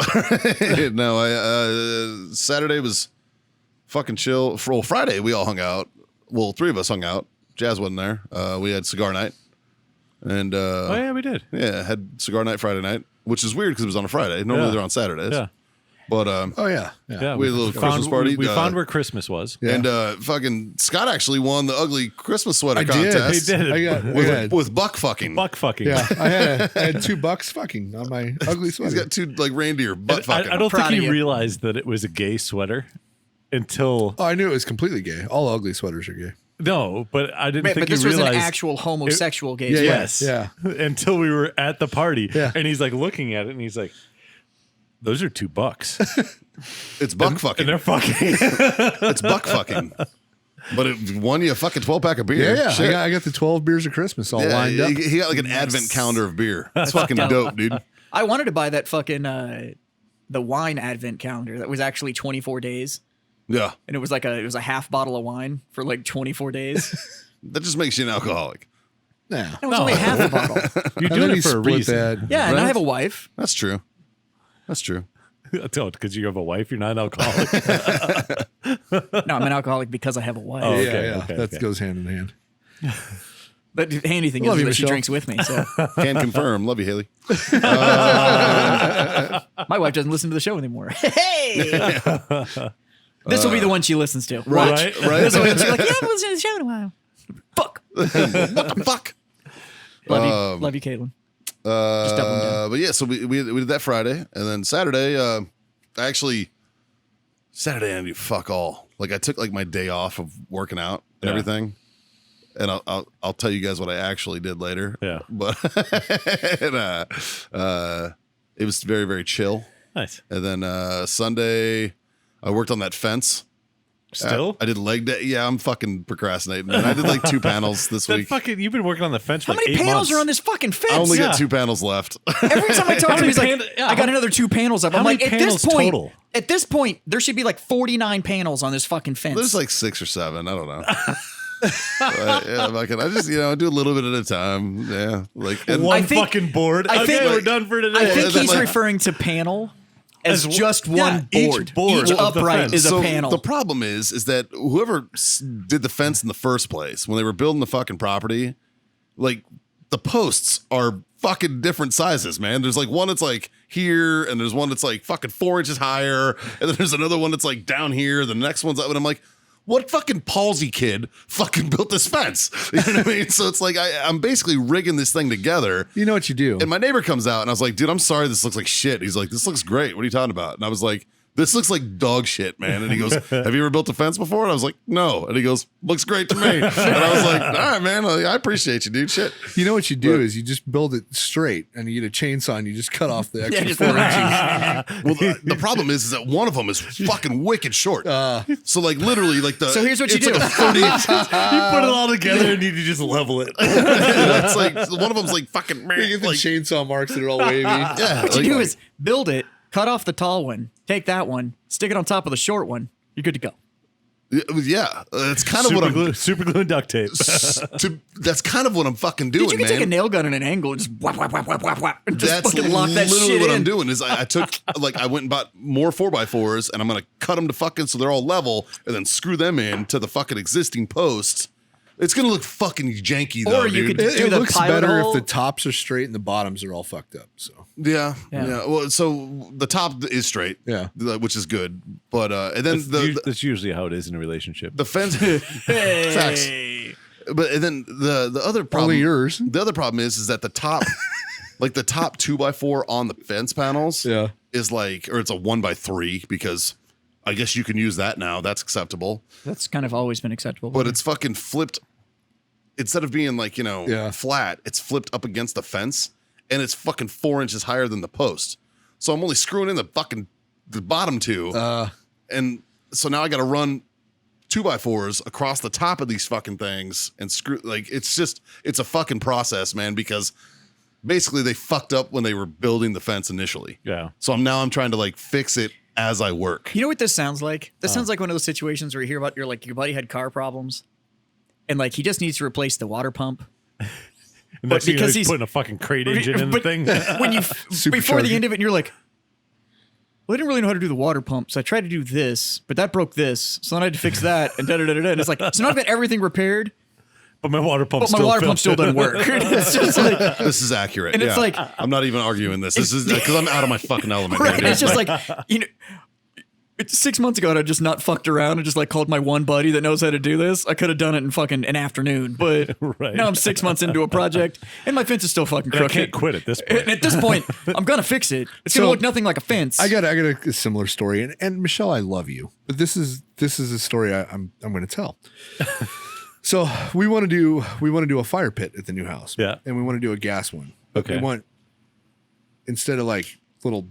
no. Saturday was fucking chill. Well, Friday we all hung out. Well, three of us hung out. Jazz wasn't there. We had cigar night. And Oh yeah, we did. yeah, had cigar night Friday night, which is weird because it was on a Friday. Normally Yeah. they're on Saturdays. Yeah, But Oh, yeah. yeah. We had a little found, Christmas party, We uh, found where Christmas was. Yeah. and fucking Scott actually won the ugly Christmas sweater I did. contest. He did. I got, With buck fucking. Buck fucking. yeah, I had $2 fucking on my ugly sweater. He's got two like reindeer butt I, fucking. I don't Proud think of he you. realized that it was a gay sweater until Oh, I knew it was completely gay. All ugly sweaters are gay. no, but I didn't But think this he was an realized. actual homosexual gay Yeah, sweater. Yes. Yeah. Until we were at the party, Yeah. and he's like looking at it, and he's like, "Those are $2." It's buck fucking. And they're fucking. It's buck fucking. But it won you a fucking 12-pack of beer. Yeah, yeah. Shit. I got the 12 beers of Christmas all Yeah, lined up. he got like an advent calendar of beer. That's fucking dope, dude. I wanted to buy that fucking the wine advent calendar that was actually 24 days. Yeah. And it was a half bottle of wine for like 24 days. That just makes you an alcoholic. Nah. It was only half a bottle. You're And doing then he it for a split reason. that. Yeah, and I Right? have a wife. That's true. That's true. Don't, because you have a wife, you're not an alcoholic. No, I'm an alcoholic because I have a wife. Oh, Yeah, okay, yeah. okay, That okay. goes hand in hand. But the handy thing Love is you, that she Michelle. drinks with me. So Can confirm. Love you, Haley. my wife doesn't listen to the show anymore. Hey! This will be the one she listens to. Watch. Right? This will be she's like, yeah, I haven't listened to the show in a while. Fuck. What the fuck? Love you, Caitlin. Just doubling down. But yeah, so we did that Friday, and then Saturday, Saturday I did fuck all. Like I took like my day off of working out and Yeah. everything, and I'll tell you guys what I actually did later. Yeah. But and, it was very very chill. Nice. And then Sunday, I worked on that fence. Still? I did leg day. Yeah, I'm fucking procrastinating. Man. I did like 2 panels this That week. fucking, you've been working on the fence for How like many 8 panels months. are on this fucking fence? I only Yeah. got 2 panels left. Every time I talk to him, many he's like, pan- I got another 2 panels up. I'm How like, many at this panels point, total? at this point, there should be like 49 panels on this fucking fence. There's like 6 or 7. I don't know. But, yeah, I just I do a little bit at a time. Yeah, like and One I think- fucking board. I Okay, think- we're done for today. I think Yeah, he's like- referring to panel as As- just yeah, one each board. board Each of the upright fence. is a so panel. the problem is that whoever did the fence in the first place when they were building the fucking property, like the posts are fucking different sizes, man. There's like one that's like here, and there's one that's like fucking 4 inches higher, and then there's another one that's like down here. The next one's up, and I'm like, what fucking palsy kid fucking built this fence? You know what I mean? So it's like I'm basically rigging this thing together. You know what you do? And my neighbor comes out, and I was like, dude, I'm sorry, this looks like shit. He's like, this looks great. What are you talking about? And I was like, this looks like dog shit, man. And he goes, have you ever built a fence before? And I was like, no. And he goes, looks great to me. And I was like, all right, man, I appreciate you, dude. Shit. You know what you do is you just build it straight, and you get a chainsaw and you just cut off the extra just- 4 inches. Well, the problem is that one of them is fucking wicked short. So like literally, like the So here's what you it's do. like a 30 inches. you put it all together and you just level it. It's like one of them's like fucking You get the like chainsaw marks that are all wavy. yeah. what you like- do is build it, cut off the tall one, take that one, stick it on top of the short one. You're good to go. yeah. It's kind of what I'm. Super glue and duct tape. That's kind of what I'm fucking doing, Dude, you can man. take a nail gun and an angle and just whap, whap, whap, whap, whap, whap, and just That's fucking lock that literally shit what in. I'm doing. Is I took like I went and bought more 4x4s, and I'm gonna cut them to fucking so they're all level, and then screw them in to the fucking existing posts. It's gonna look fucking janky though, Or you dude. could- It, Do it the looks pilot better hole. if the tops are straight and the bottoms are all fucked up. So yeah, Yeah. yeah. Well, so the top is straight, Yeah. which is good. But and then That's usually how it is in a relationship. the fence facts. But and then the other problem, Only yours. The other problem is that the top, like the top 2x4 on the fence panels, Yeah. is like, or it's a 1x3 because I guess you can use that now. That's acceptable. That's kind of always been acceptable. But it's fucking flipped. Instead of being like, Yeah. flat, it's flipped up against the fence, and it's fucking 4 inches higher than the post. So I'm only screwing in the bottom two. And so now I got to run 2x4s across the top of these fucking things and screw, like, it's a fucking process, man, because basically they fucked up when they were building the fence initially. Yeah. So I'm trying to like fix it as I work. You know what this sounds like? This sounds like one of those situations where you hear about your buddy had car problems, and like he just needs to replace the water pump. And that's because because he's- he's putting a fucking crate engine in the But thing. when you before the Supercharger. end of it, and you're like, well, I didn't really know how to do the water pump, so I tried to do this, but that broke this, so then I had to fix that, and da da da da. And it's like, so now I've got everything repaired, But my water pump but my still water pump failed. still doesn't work. It's just like, This is accurate. And it's yeah. like- I'm not even arguing this. This is because I'm out of my fucking element. right? here, dude. It's just like, it's 6 months ago, and I just not fucked around and just like called my one buddy that knows how to do this. I could have done it in fucking an afternoon, but Right. now I'm 6 months into a project, and my fence is still fucking I crooked. can't quit at this point. And at this point, I'm gonna fix it. It's gonna So, look nothing like a fence. I got a similar story, and Michelle, I love you, but this is a story I'm going to tell. So we want to do a fire pit at the new house, Yeah. and we want to do a gas one. But Okay. we want, instead of like little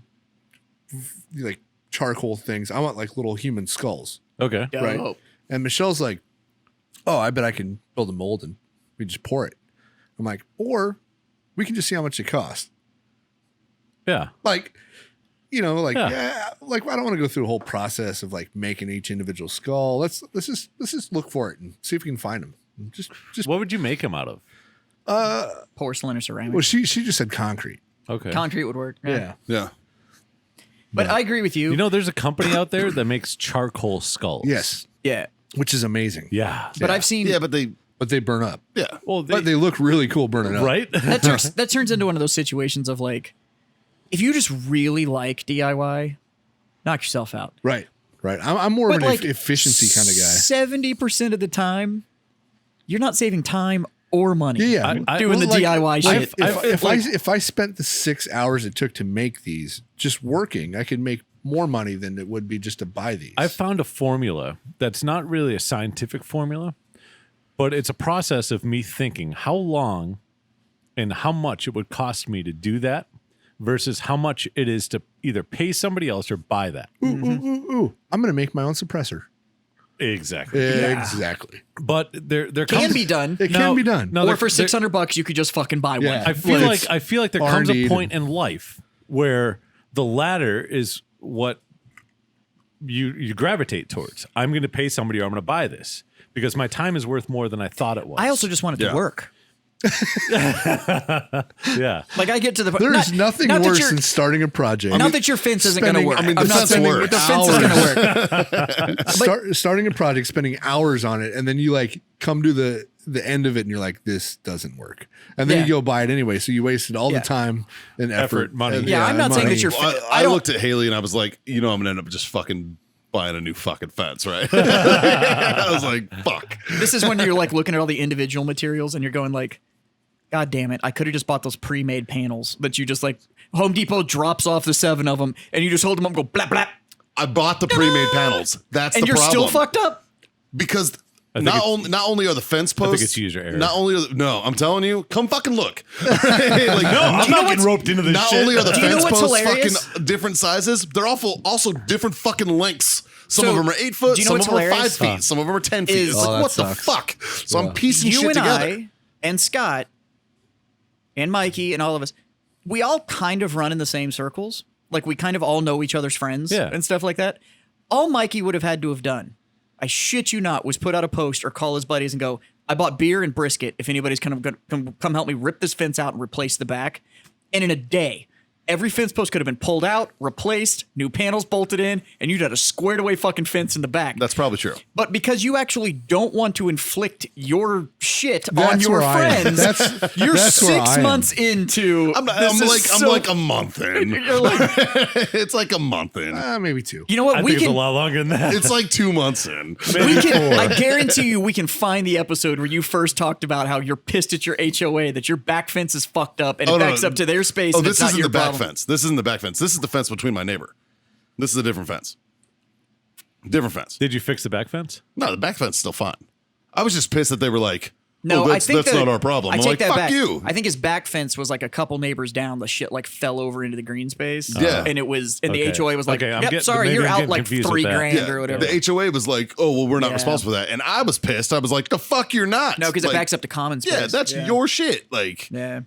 like charcoal things, I want like little human skulls, Okay. Yeah. right? Oh. And Michelle's like, "Oh, I bet I can build a mold and we just pour it." I'm like, "Or we can just see how much it costs." Yeah. Like, like Yeah. like I don't want to go through a whole process of like making each individual skull. Let's just look for it and see if we can find them. Just What would you make him out of? Porcelain or ceramic. well, she just said concrete. Okay. Concrete would work. Yeah. yeah. But I agree with you. You know, there's a company out there that makes charcoal skulls. Yes, yeah. which is amazing. Yeah. But I've seen Yeah, but they, But they burn up. yeah. Well, But they look really cool burning up. right? that turns into one of those situations of like, if you just really like DIY, knock yourself out. Right. Right. I'm more of But an like efficiency kind of guy. 70% of the time, you're not saving time or money. Yeah. doing Well, the like, DIY shit. If I spent the 6 hours it took to make these just working, I could make more money than it would be just to buy these. I found a formula that's not really a scientific formula, but it's a process of me thinking how long and how much it would cost me to do that versus how much it is to either pay somebody else or buy that. Ooh, I'm going to make my own suppressor. Exactly. Exactly. But there Can comes, be done. It can be done. No, or there- for there- $600, you could just fucking buy Yeah. one. I feel Well, like there comes a R&D point in life where the latter is what you gravitate towards. I'm going to pay somebody, or I'm going to buy this because my time is worth more than I thought it was. I also just want it to work. yeah. Like I get to the There is nothing not that worse you're- than starting a project. Not that your fence isn't going to spending- work. I mean, the I'm not fence saying works. the fence is going to work. starting a project, spending hours on it, and then you like come to the end of it, and you're like, this doesn't work, and then Yeah. you go buy it anyway. So you wasted all Yeah. the time and effort, money. and- Yeah, I'm not saying money. that you're. Well, I I don't- looked at Haley and I was like, I'm gonna end up just fucking buying a new fucking fence, right? I was like, fuck. This is when you're like looking at all the individual materials and you're going like, God damn it! I could have just bought those pre-made panels that you just like. Home Depot drops off the 7 of them, and you just hold them up and go blap blap, I bought the pre-made panels. That's and the you're problem. still fucked up. Because think not it's- only are the fence posts, think it's user error. Not only no, I'm telling you, come fucking look. Like, no, I'm not getting roped into this Not shit. only are the Do you know fence what's posts hilarious? fucking different sizes, they're also different fucking lengths. Some So, of them are 8 foot, do you know some of what's them are 5 hilarious? feet, some of them are 10 feet. Is- It's Oh, like, that what sucks. the fuck? So I'm piecing You shit and together. I and Scott and Mikey and all of us, we all kind of run in the same circles. Like we kind of all know each other's friends Yeah. and stuff like that. All Mikey would have had to have done, I shit you not, was put out a post or call his buddies and go, I bought beer and brisket. If anybody's kind of going to come help me rip this fence out and replace the back. And in a day, every fence post could have been pulled out, replaced, new panels bolted in, and you'd had a squared away fucking fence in the back. That's probably true. But because you actually don't want to inflict your shit on That's your where I am. friends, you're that's where 6 I am. months into. I'm this is like a month in. You're like, It's like a month in. Maybe 2. you know what? I We think it's can. a lot longer than that. It's like 2 months in. We can. I guarantee you, we can find the episode where you first talked about how you're pissed at your HOA that your back fence is fucked up and Oh, it no, backs no. up to their space. Oh, and this it's not isn't your the back problem. fence. This isn't the back fence. This is the fence between my neighbor. This is a different fence. Different fence. Did you fix the back fence? No, the back fence is still fine. I was just pissed that they were like, No, oh, that's, I think that's not our problem. I I'm take like, that fuck back. you. I think his back fence was like a couple neighbors down. The shit like fell over into the green space. Yeah. and it was, and Okay. the HOA was like, Okay, I'm "Yep, getting- sorry, maybe you're I'm out getting like confused $3 with that. grand Yeah, or whatever." the HOA was like, oh, well, we're not Yeah. responsible for that. And I was pissed. I was like, the fuck you're not. No, because like, it backs up to common space. Yeah, that's your shit. Like, Yeah.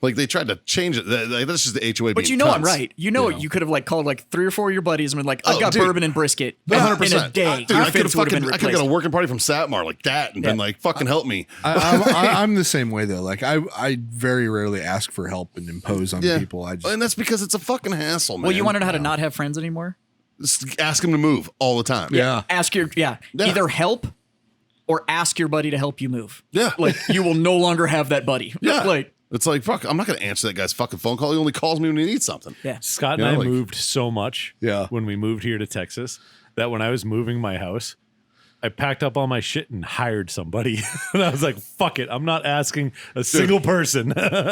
like they tried to change it. That's just the HOA But being you know I'm cunts. right. You know you could have like called like 3 or 4 of your buddies and been like, I've Oh, got dude. bourbon and brisket. 100%. In a day, Dude, your I could have fence would have been I could have got a replaced. working party from Satmar like that and been Yeah. like, fucking help me. I'm the same way though. Like I very rarely ask for help and impose on Yeah. people. I just And that's because it's a fucking hassle, man. Well, you want to know how to not have friends anymore? Just ask them to move all the time. yeah. Ask your Yeah. either help or ask your buddy to help you move. Yeah. Like you will no longer have that buddy. Yeah. Like It's like, fuck, I'm not going to answer that guy's fucking phone call. He only calls me when he needs something. yeah. Scott and You know, I like- moved so much Yeah. when we moved here to Texas that when I was moving my house, I packed up all my shit and hired somebody. And I was like, fuck it. I'm not asking a single person.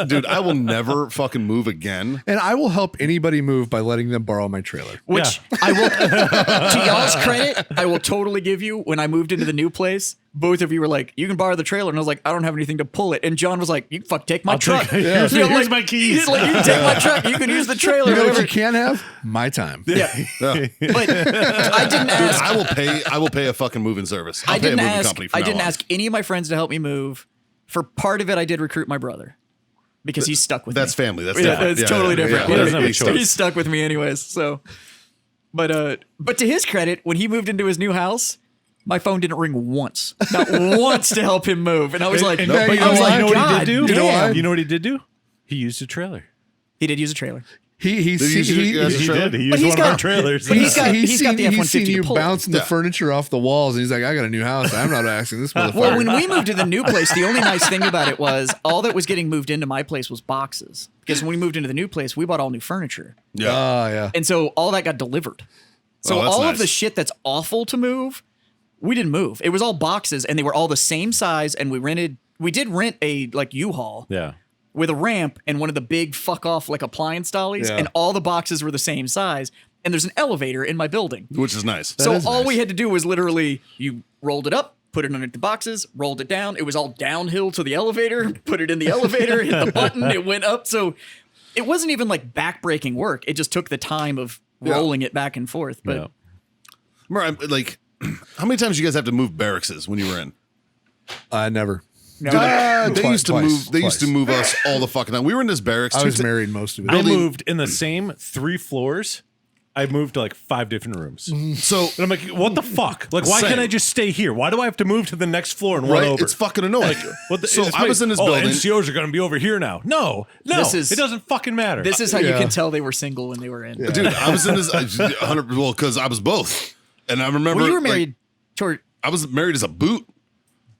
Dude, I will never fucking move again. And I will help anybody move by letting them borrow my trailer. Which I will, to y'all's credit, I will totally give you. When I moved into the new place, both of you were like, "You can borrow the trailer," and I was like, "I don't have anything to pull it." And John was like, "You can fuck take my truck. here's You know, here's like, my keys. He's like, "You can take my truck. You can use the trailer." You know what whatever." you can have? My time. Yeah, Yeah. but I didn't ask. I will pay a fucking moving service. I'll I pay a didn't moving ask. company from I now didn't on. ask any of my friends to help me move. For part of it, I did recruit my brother because he's stuck with That's me. family. That's Yeah, different. it's Yeah, totally yeah, different. yeah. He doesn't have a He's choice. stuck with me anyways. So, but to his credit, when he moved into his new house, my phone didn't ring once, not once to help him move, and I was like, And No, but you know I was why? like, you know what he God did do? You know why? damn. You know what he did do? He used a trailer. He did use a trailer. He Did he use your guys' He trailer? did. He But used he's one of our got- trailers. he's got the he's seen F-150 to you pull it. bouncing the Yeah. furniture off the walls, and he's like, "I got a new house. I'm not asking this motherfucker." Well, when we moved to the new place, the only nice thing about it was all that was getting moved into my place was boxes. Because when we moved into the new place, we bought all new furniture. Yeah. Yeah. And so all that got delivered. So Oh, that's all nice. of the shit that's awful to move, we didn't move. It was all boxes and they were all the same size. And we did rent a like U-Haul Yeah. with a ramp and one of the big fuck off like appliance dollies. Yeah. And all the boxes were the same size. And there's an elevator in my building. Which is nice. So is all nice. we had to do was literally you rolled it up, put it under the boxes, rolled it down. It was all downhill to the elevator, put it in the elevator, hit the button, it went up. So it wasn't even like backbreaking work. It just took the time of rolling it back and forth. But Yeah. Remember, like How many times you guys have to move barracks when you were in? Never. They used to twice, move. They used to twice. move us all the fucking time. We were in this barracks. I was married most of it. I moved in the same 3 floors. I moved to like 5 different rooms. So And I'm like, what the fuck? Like, why Same. can't I just stay here? Why do I have to move to the next floor and run right, over? it's fucking annoying. What the, So it's I was in this building. NCOs are going to be over here now. No, This it doesn't fucking matter. This is how you Yeah. can tell they were single when they were in. Dude, I was in this 100. Well, because I was both, and I remember. Well, you were like, married toward. I was married as a boot.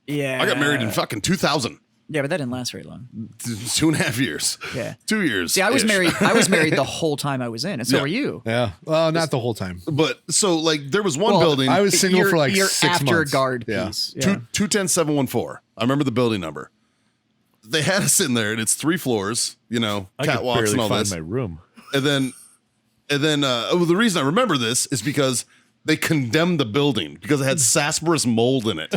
Yeah. I got married in fucking 2000. Yeah, but that didn't last very long. 2.5 years. Yeah. 2 years. See, I was married. I was married the whole time I was in, and so Yeah. were you. Yeah. Well, not the whole time. But so like there was one Well, building. I was single You're- for like you're 6 after months. a guard Yeah. piece. Yeah. 210-714. I remember the building number. They had us in there, and it's 3 floors. You know, I could catwalks barely and all find this. my room. And then well, the reason I remember this is because they condemned the building because it had sarsaparilla mold in it.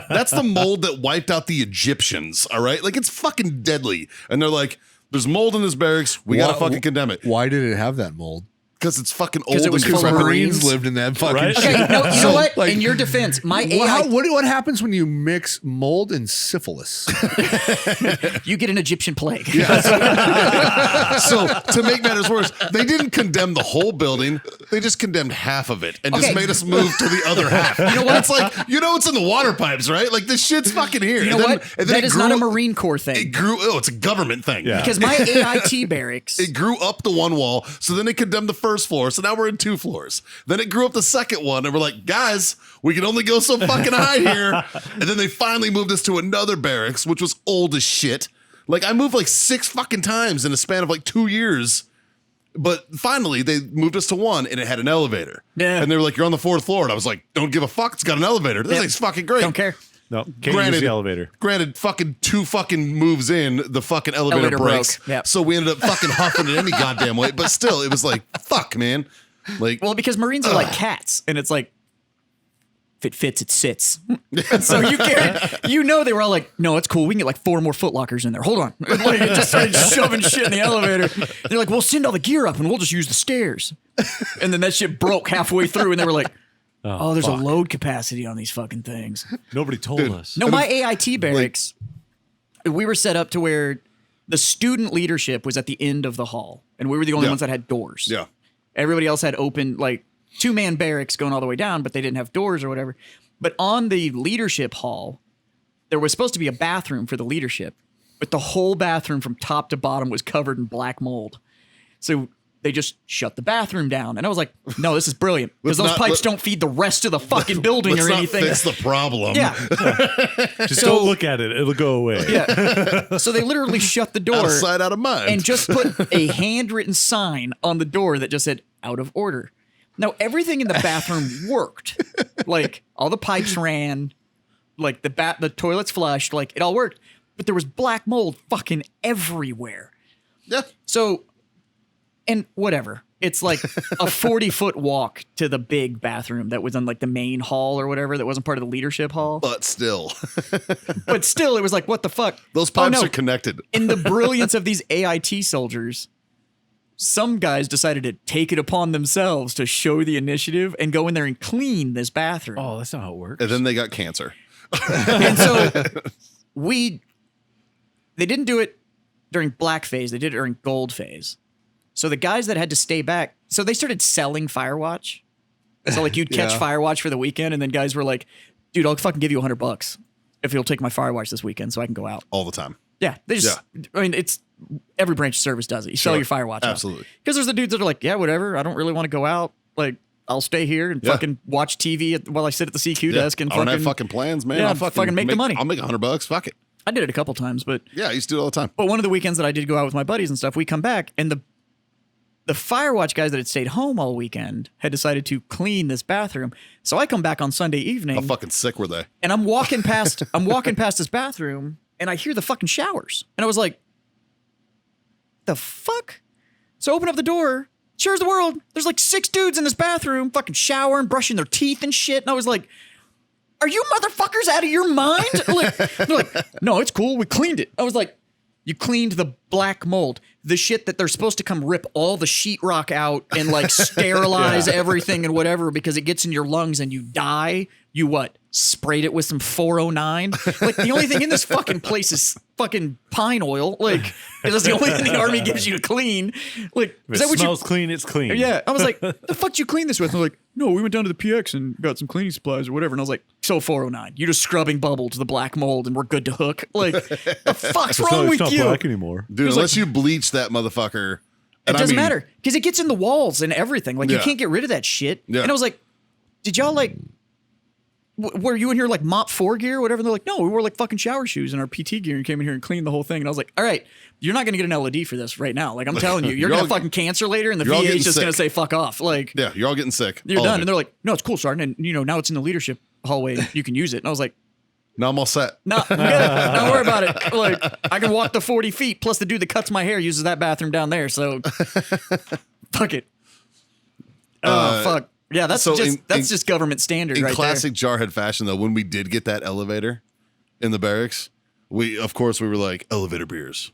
That's the mold that wiped out the Egyptians. All right, like it's fucking deadly. And they're like, "There's mold in this barracks. We gotta fucking condemn it Why did it have that mold? because it's fucking old it was and full of decrepit." Marines. Marines lived in that fucking Right? shit. Okay, no, you know what? like- in your defense, my Well, AI, what happens when you mix mold and syphilis? you get an Egyptian plague. So to make matters worse, they didn't condemn the whole building. They just condemned half of it and just Okay. made us move to the other half. You know what? It's like, it's in the water pipes, right? Like this shit's fucking here. You know what? That is not a Marine Corps It thing. grew. Oh, it's a government thing. Yeah. Because my AIT barracks, It grew up the one wall, so then they condemned the first floor. So now we're in 2 floors. Then it grew up the second one, and we're like, guys, we can only go so fucking high here. And then they finally moved us to another barracks, which was old as shit. Like I moved like 6 fucking times in a span of like 2 years. But finally, they moved us to one, and it had an elevator. Yeah. And they were like, "You're on the 4th floor," and I was like, "Don't give a fuck. It's got an elevator. This Yep. thing's fucking great." don't care. No, can't use the elevator. Granted, fucking 2 fucking moves in, the fucking elevator Elevator breaks. broke. Yep. So we ended up fucking huffing it any goddamn way. But still, it was like, fuck, man. Like, Well, because Marines are like cats, and it's like, if it fits, it sits. And so they were all like, no, it's cool. We can get like 4 more Foot Lockers in there. Hold on. Like, it just started shoving shit in the elevator. They're like, we'll send all the gear up and we'll just use the stairs. And then that shit broke halfway through, and they were like, oh, there's a load capacity on these fucking things. Nobody told us. No, my AIT barracks, we were set up to where the student leadership was at the end of the hall, and we were the only Yeah. ones that had doors. yeah. Everybody else had open, like 2-man barracks going all the way down, but they didn't have doors or whatever. But on the leadership hall, there was supposed to be a bathroom for the leadership, but the whole bathroom from top to bottom was covered in black mold. So they just shut the bathroom down. And I was like, no, this is brilliant. Because Let's those not- pipes don't feed the rest of the fucking building Let's or not anything. fix the problem. Yeah. Just So- don't look at it. It'll go away. Yeah. So they literally shut the door. Out of sight, out of mind. and just put a handwritten sign on the door that just said out of order. Now everything in the bathroom worked. Like all the pipes ran, like the toilets flushed, like it all worked. But there was black mold fucking everywhere. yeah. So and whatever. It's like a 40-foot walk to the big bathroom that was in like the main hall or whatever that wasn't part of the leadership hall. But still, But still, it was like, what the fuck? those Oh, pipes no. are connected. In the brilliance of these AIT soldiers, some guys decided to take it upon themselves to show the initiative and go in there and clean this bathroom. Oh, that's not how it works. And then they got cancer. And so they didn't do it during black phase. They did it during gold phase. So the guys that had to stay back, so they started selling Firewatch. So like you'd catch Yeah. Firewatch for the weekend, and then guys were like, dude, I'll fucking give you $100 if you'll take my Firewatch this weekend so I can go out. All the time. Yeah, they just. I mean, it's every branch of service does it. You sell Sure. your Firewatch, Absolutely. Because there's the dudes that are like, yeah, whatever. I don't really want to go out. Like, I'll stay here and Yeah. fucking watch TV while I sit at the CQ Yeah. desk and I don't fucking. have fucking plans, man. Yeah, I'll fucking make the money. I'll make $100. Fuck it. I did it a couple times, but Yeah, I used to do it all the time. one of the weekends that I did go out with my buddies and stuff, we come back and the Firewatch guys that had stayed home all weekend had decided to clean this bathroom. So I come back on Sunday evening How fucking sick were they? and I'm walking past this bathroom and I hear the fucking showers. And I was like, the fuck? So I open up the door, sure as the world, there's like 6 dudes in this bathroom fucking showering, brushing their teeth and shit. And I was like, are you motherfuckers out of your mind? Like, they're like, no, it's cool. We cleaned it. I was like, You cleaned the black mold, the shit that they're supposed to come rip all the sheetrock out and like sterilize everything and whatever because it gets in your lungs and you die. You what? Sprayed it with some 409? Like the only thing in this fucking place is fucking pine oil. Like that's the only thing the army gives you to clean. Like If is it that what smells clean, it's clean. Yeah, I was like, the fuck did you clean this with? And they're like, no, we went down to the PX and got some cleaning supplies or whatever. And I was like, so 409, you're just scrubbing bubble to the black mold and we're good to hook. Like, the fuck's wrong with It's not you? black anymore. Dude, unless you bleach that motherfucker. It doesn't matter because it gets in the walls and everything. Like, you Yeah. can't get rid of that shit. Yeah. And I was like, did y'all like, were you in here like Mop 4 gear or whatever? And they're like, no, we wore like fucking shower shoes and our PT gear and came in here and cleaned the whole thing. And I was like, all right, you're not going to get an LOD for this right now. Like, I'm telling you, you're going to fucking cancer later and the you're all VA getting is just going to sick. say fuck off. Like, Yeah, you're all getting sick. you're All of done. it. And they're like, no, it's cool, Sergeant. And, now it's in the leadership hallway. You can use it. And I was like, Now I'm all set. no, I'm good. Don't worry about it. Like, I can walk the 40 feet. Plus, the dude that cuts my hair uses that bathroom down there. So, fuck it. Oh, fuck. Yeah, that's so just government standard In right classic jarhead fashion, though, when we did get that elevator in the barracks, we were like, elevator beers.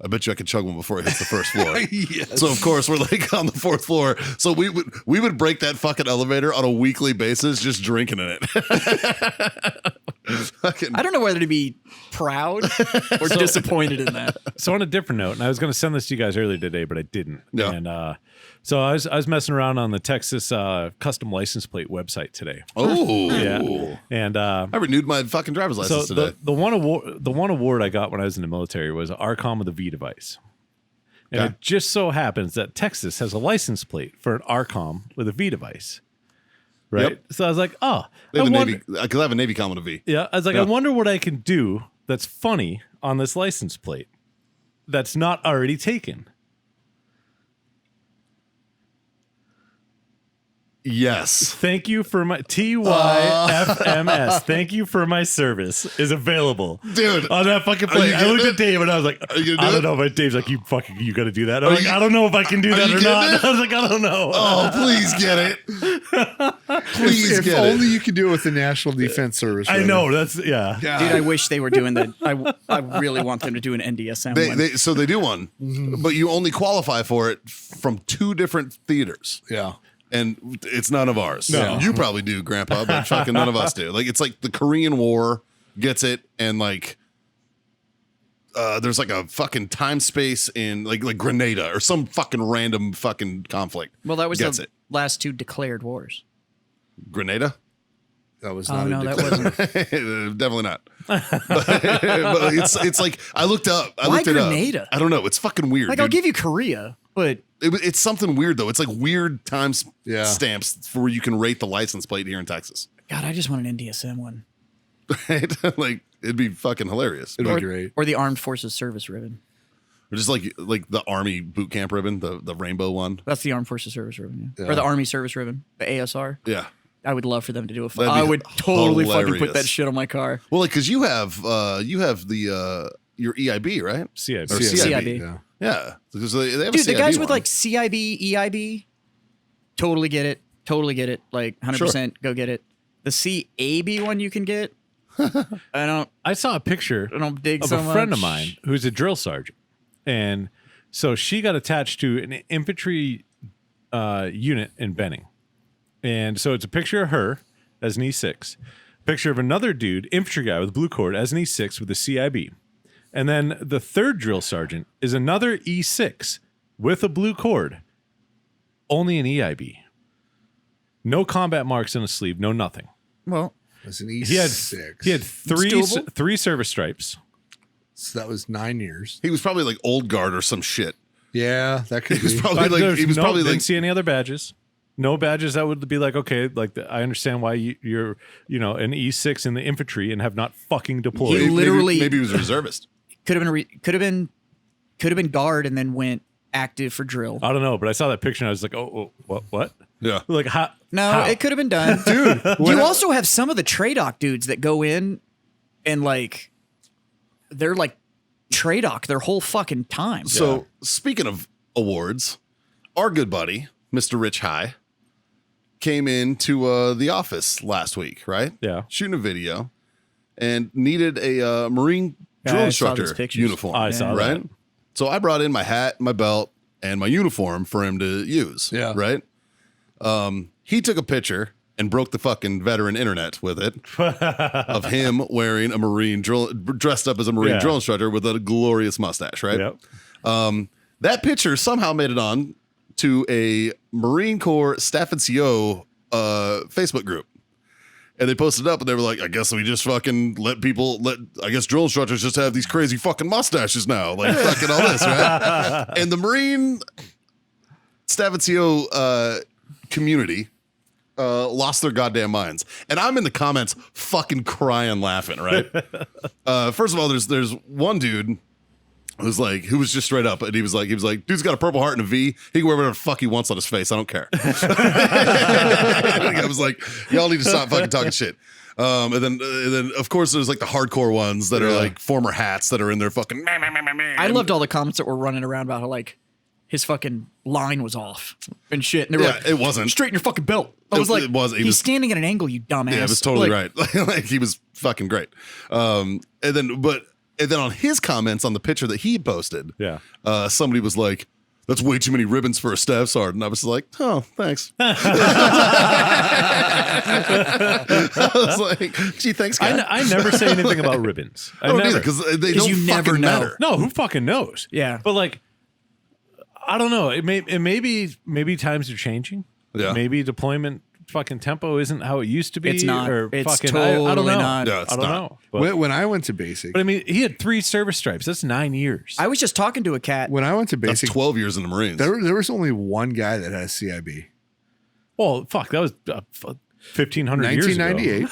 I bet you I could chug one before it hits the first floor. Yes. So of course we're like on the fourth floor. So we would break that fucking elevator on a weekly basis, just drinking in it. Fucking- there. I don't know whether to be proud or disappointed in that. So on a different note, and I was going to send this to you guys earlier today, but I didn't. Yeah. And so I was messing around on the Texas custom license plate website today. oh Yeah. And I renewed my fucking driver's so license today. the one award I got when I was in the military was ARCOM with a V device. And Okay. it just so happens that Texas has a license plate for an ARCOM with a V device. Right? Yep. So I was like, oh, They have I a wonder- Navy, because I have a Navy com with a V. Yeah, I was like, Yeah. I wonder what I can do that's funny on this license plate that's not already taken. Yes. Thank you for my TYFMS. Thank you for my service is available, Dude, on that fucking you plate. I getting looked it? at Dave and I was like, Are you gonna I do don't it? know, but Dave's like, you got to do that. I'm like, you- I don't know if I can do that you or getting not. it? I was like, I don't know. Oh, please get it. Please If get only it. you could do it with the National Defense Service. I Ribbon. know that's yeah. God. Dude, I wish they were doing that. I really want them to do an NDSM one. So they do one, but you only qualify for it from 2 different theaters. Yeah. And it's none of ours. No. You probably do, Grandpa, but fucking none of us do. Like, it's like the Korean War gets it, and like there's like a fucking time space in like Grenada or some fucking random fucking conflict. Well, that was gets the it. last 2 declared wars. Grenada? That was Oh, not no, a that declaration. wasn't. Definitely not. but it's like I looked up. I Why looked it Grenada? up. I don't know. It's fucking weird. Like, dude. I'll give you Korea, but It's something weird though. It's like weird time Yeah. stamps for where you can rate the license plate here in Texas. God, I just want an NDSM one. Right? Like it'd be fucking hilarious. It'd But- be great. Or the Armed Forces Service ribbon. or just like the Army boot camp ribbon, the rainbow one. That's the Armed Forces Service ribbon. Yeah. Yeah. Or the Army Service ribbon, the ASR. Yeah. I would love for them to do a. That'd be I would totally fucking put hilarious. that shit on my car. Well, like because you have the your EIB, right? CIB. Or CIB. Yeah. Yeah. Because they have a Dude, the CIB guys with one. like CIB, EIB, totally get it. Totally get it. Like 100% go get it. The CAB one you can get. I I saw a picture don't dig of so a friend of much. mine who's a drill sergeant, and so she got attached to an infantry unit in Benning, and so it's a picture of her as an E6, picture of another dude, infantry guy with blue cord as an E6 with a CIB, and then the third drill sergeant is another E6 with a blue cord, only an EIB, no combat marks in his sleeve, no nothing. Well, That's an He had E6. he had three doable. service stripes. So that was 9 years. he was probably like old guard or some shit. Yeah, that could He was be. probably like There's he was no, probably didn't like see any other badges. No badges that would be like, okay, like I understand why you're an E6 in the infantry and have not fucking deployed. He literally- maybe he was a reservist. could have been guard and then went active for drill. I don't know, but I saw that picture and I was like, oh what? Yeah. Like how? No, how? it could have been done. Dude, you also have some of the TRADOC dudes that go in and like they're like TRADOC their whole fucking time. So speaking of awards, our good buddy, Mr. Rich High, came into the office last week, right? Yeah. Shooting a video and needed a Marine drill I saw those instructor pictures. uniform. I saw that. right? So I brought in my hat, my belt, and my uniform for him to use. Yeah. Right. He took a picture and broke the fucking veteran internet with it of him wearing a Marine drill, dressed up as a Marine Yeah. drill instructor with a glorious mustache. Right. Yep. That picture somehow made it on to a Marine Corps Staff and CO Facebook group. And they posted up and they were like, I guess we just fucking I guess drill instructors just have these crazy fucking mustaches now. Like fucking all this, right? And the Marine Staff and CO community lost their goddamn minds. And I'm in the comments fucking crying laughing, right? First of all, there's one dude who was just straight up, and he was like, dude's got a purple heart and a V. He can wear whatever the fuck he wants on his face. I don't care. I was like, y'all need to stop fucking talking shit. And then of course there's like the hardcore ones that are like former hats that are in their fucking. I loved all the comments that were running around about how like his fucking line was off and shit. And they were Yeah, like, it wasn't. straighten your fucking belt. I was like, It was. He he's was- standing at an angle, you dumbass. Yeah, it was totally Like, right. Like he was fucking great. And then on his comments on the picture that he posted, Yeah. Somebody was like, "That's way too many ribbons for a staff sergeant." I was like, "Oh, thanks." I was like, "Gee, thanks, guy." I never say anything about ribbons. I don't never. either because they 'Cause don't you never fucking know. matter. No, who fucking knows? Yeah. But like, I don't know. It maybe times are changing. Yeah. Maybe deployment fucking tempo isn't how it used to be. It's not. Or It's fucking, I don't totally know. not. No, it's I don't not. know. But, When I went to basic, but I mean, he had 3 service stripes. That's 9 years. I was just talking to a cat. when I went to That's basic, 12 years in the Marines. there was only one guy that had CIB. well, fuck, that was 1,500 years ago. 1998.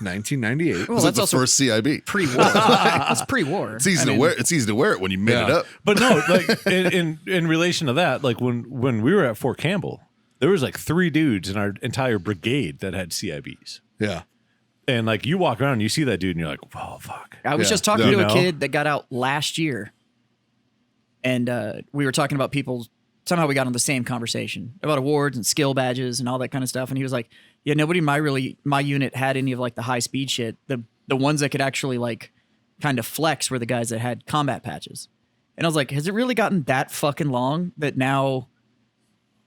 1998. Well, It was like that's the also first CIB. pre-war. That's pre-war. It's easy to wear. It's easy to wear it when you made it Yeah. up. But no, like in relation to that, like when we were at Fort Campbell, there was like 3 dudes in our entire brigade that had CIBs. Yeah. And like you walk around and you see that dude and you're like, oh fuck. I was Yeah. just talking Yeah. to You a know? kid that got out last year, and we were talking about people. Somehow we got on the same conversation about awards and skill badges and all that kind of stuff. And he was like, "Yeah, nobody in my unit had any of like the high speed shit. The ones that could actually like kind of flex were the guys that had combat patches." And I was like, "Has it really gotten that fucking long that now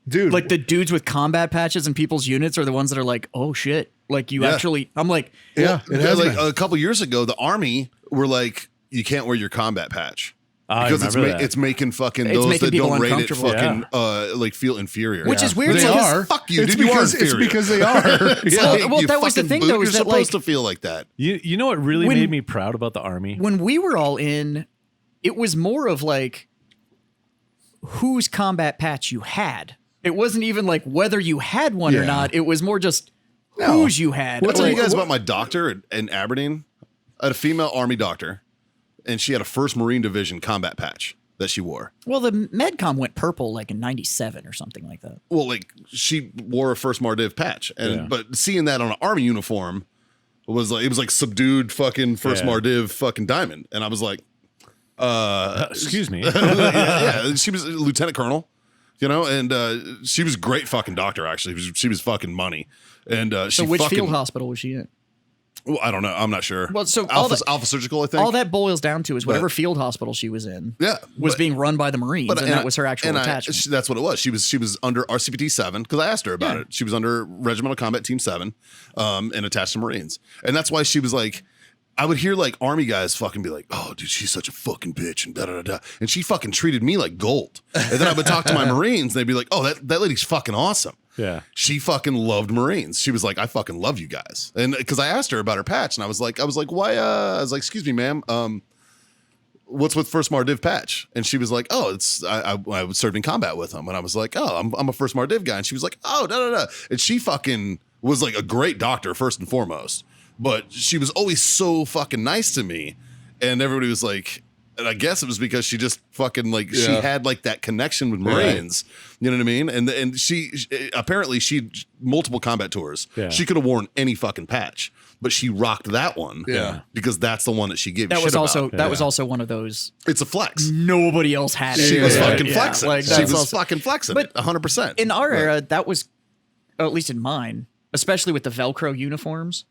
Dude, like the dudes with combat patches in people's units are the ones that are like, oh shit, like you Yeah. actually?" I'm like, yeah, it has like been. a couple years ago, the Army were like, "You can't wear your combat patch." I Because remember that. it's making fucking It's those making that people don't rate it uncomfortable. fucking like feel inferior. Which is weird They because- are. Fuck you, It's dude. You are because it's inferior. because they are. It's Yeah. like, well, you that was the fucking thing, boot, though, is you're that, supposed like- to feel like that. You know what really When- made me proud about the Army? when we were all in, it was more of like whose combat patch you had. It wasn't even like whether you had one or Yeah. not. It was more just No. whose you had. I'll tell you Like, guys about my doctor in Aberdeen. I had a female Army doctor, and she had a 1st Marine Division combat patch that she wore. well, the MedCom went purple like in '97 or something like that. Well, like she wore a 1st Mardiv patch, and Yeah. but seeing that on an Army uniform was like subdued fucking 1st Yeah. Mardiv fucking diamond, and I was like, Excuse me. yeah, she was a lieutenant colonel, you know, and she was a great fucking doctor. Actually, she was fucking money, and she So which fucking, field hospital was she in? Well, I don't know. I'm not sure. Well, so all Alpha Surgical, I think. All that boils down to is whatever field hospital she was in yeah, was but- being run by the Marines, and that was her actual attachment. That's what it was. She was under RCPT 7 because I asked her about Yeah. it. She was under Regimental Combat Team 7, and attached to Marines, and that's why she was like. I would hear like Army guys fucking be like, "Oh, dude, she's such a fucking bitch," and da da da da, and she fucking treated me like gold. And then I would talk to my Marines, and they'd be like, "Oh, that lady's fucking awesome." Yeah. She fucking loved Marines. She was like, "I fucking love you guys," and because I asked her about her patch, and I was like, "Why?" I was like, "Excuse me, ma'am. What's with 1st Mardiv patch?" And she was like, "Oh, it's I was served in combat with him." And I was like, "Oh, I'm a 1st Mardiv guy." And she was like, "Oh, da da da." And she fucking was like a great doctor first and foremost, but she was always so fucking nice to me, and everybody was like. And I guess it was because she just fucking like she Yeah. had like that connection with Marines, you know what I mean? And she apparently she multiple combat tours. Yeah. She could have worn any fucking patch, but she rocked that one. Yeah. because that's the one that she gave. That shit was also about. that was also one of those. It's a flex. Nobody else had it. She was Yeah. fucking Yeah, flexing. like, She that's was also- fucking flexing. But 100%. In our era, that was, at least in mine, especially with the Velcro uniforms,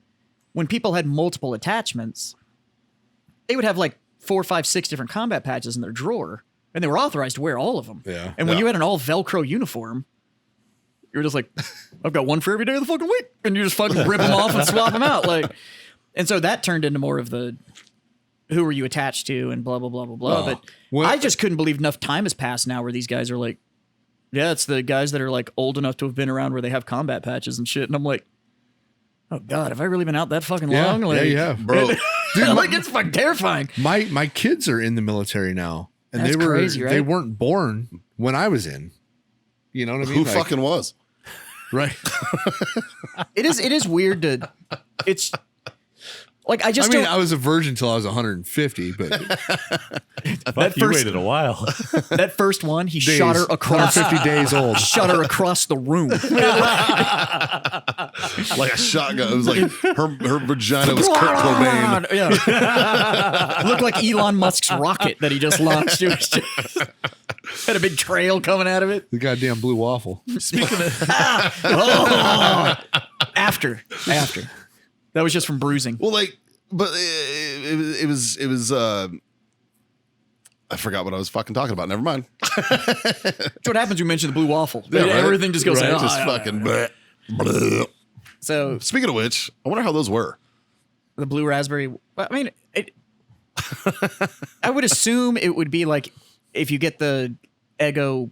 when people had multiple attachments, they would have like 4, 5, 6 different combat patches in their drawer, and they were authorized to wear all of them. Yeah. And when Yeah. you had an all Velcro uniform, you're just like, I've got one for every day of the fucking week, and you just fucking rip them off and swap them out, like. And so that turned into more of the who were you attached to and blah blah blah blah blah. But Well- I just couldn't believe enough time has passed now where these guys are like, yeah, it's the guys that are like old enough to have been around where they have combat patches and shit. And I'm like, oh god, have I really been out that fucking Yeah, long? Like, yeah, you have. Bro, Dude, like it's fucking terrifying. My kids are in the military now, and That's they were crazy, right? they weren't born when I was in. You know what I mean? who Like, fucking was? right? It is weird to. It's like I just I mean, don't. I was a virgin till I was 150, but Fuck, you first- waited a while. That first one, he days, shot her across. 150 days old. Shot her across the room. Like a shotgun. It was like her vagina was Kurt Cobain. Yeah. Looked like Elon Musk's rocket that he just launched. It was just had a big trail coming out of it. The goddamn blue waffle. Speaking of, After. That was just from bruising. Well, like, but it was. I forgot what I was fucking talking about. Never mind. That's what happens when you mention the blue waffle. Yeah, right? Everything just goes Right? like, Just fucking. Bleh, bleh. So Speaking of which, I wonder how those were. the blue raspberry. I mean, I would assume it would be like if you get the Eggo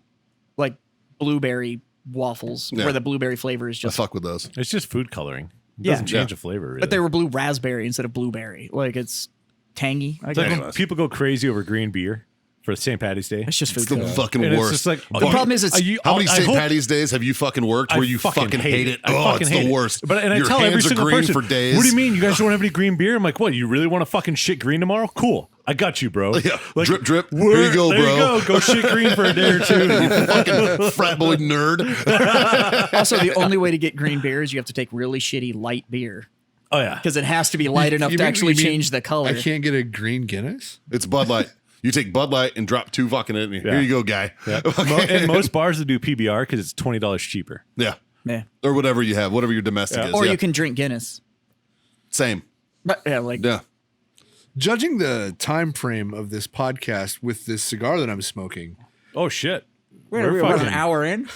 like blueberry waffles Yeah. where the blueberry flavor is I just. fuck with those. it's just food coloring. It Yeah. doesn't change Yeah. the flavor, really. But they were blue raspberry instead of blueberry. Like it's tangy. I It's like guess. when people go crazy over green beer for St. Patty's Day. It's just food It's the coloring. fucking And it's worst. just like The problem is it's How many I St. hope- Patty's days have you fucking worked where you fucking hate it? I Oh, fucking it's hate the it. worst. But and I Your tell every hands are single green person, for days. what do you mean? You guys don't have any green beer? I'm like, what? You really want to fucking shit green tomorrow? Cool. I got you, bro. Yeah. Like, Drip, drip. Here we're- you go, there bro. You go shit green for a day or two. Fucking frat boy nerd. also the only way to get green beer is you have to take really shitty light beer Oh yeah. because it has to be light enough You to mean- actually you mean change the color. I can't get a green Guinness. It's Bud Light. You take Bud Light and drop 2 fucking in. Here Yeah. you go, guy. Yeah. And most bars that do PBR because it's $20 cheaper. Yeah. Yeah. Or whatever you have, whatever your domestic is. Or yeah. you can drink Guinness. Same. But yeah, like Yeah. Judging the time frame of this podcast with this cigar that I'm smoking, Oh shit. we're about an hour in.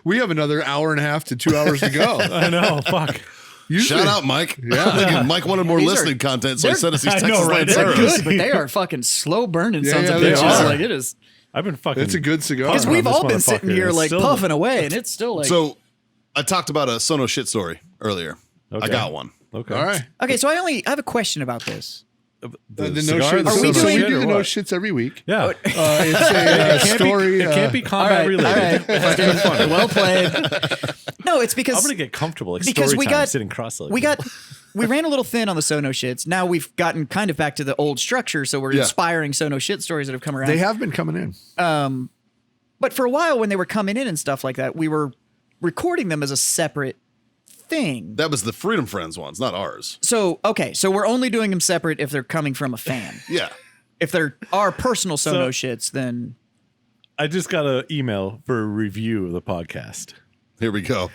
we have another hour and a half to 2 hours to go. I know. Fuck. Usually- Shout out, Mike. Yeah. Mike wanted more These are- listening content, so he they're- sent us these I know, Texas right? They're Lanceros. good, but they are fucking slow burning Yeah, sons yeah, of they bitches. are. Like it is. I've been fucking. It's a good cigar. Because Around we've this all been sitting motherfucker. here It's like still- puffing away, and it's still like. So I talked about a Sono shit story earlier. I Okay. got one. Okay. All right. okay, so I have a question about this. The, The no cigar, shit. the Are we so Sono we doing- shit, do or the no what? shits every week. Yeah. It's a story. It can't be All combat right, related. all right. Fucking well played. No, it's because I'm gonna get comfortable. Like because story we time, got sitting cross-legged. we ran a little thin on the Sono shits. Now we've gotten kind of back to the old structure, so we're Yeah. inspiring Sono shit stories that have come around. They have been coming in. But for a while, when they were coming in and stuff like that, we were recording them as a separate thing. That was the Freedom Friends ones, not ours. So okay, so we're only doing them separate if they're coming from a fan. Yeah. If they're our personal Sono So- shits, then I just got an email for a review of the podcast. Here we go.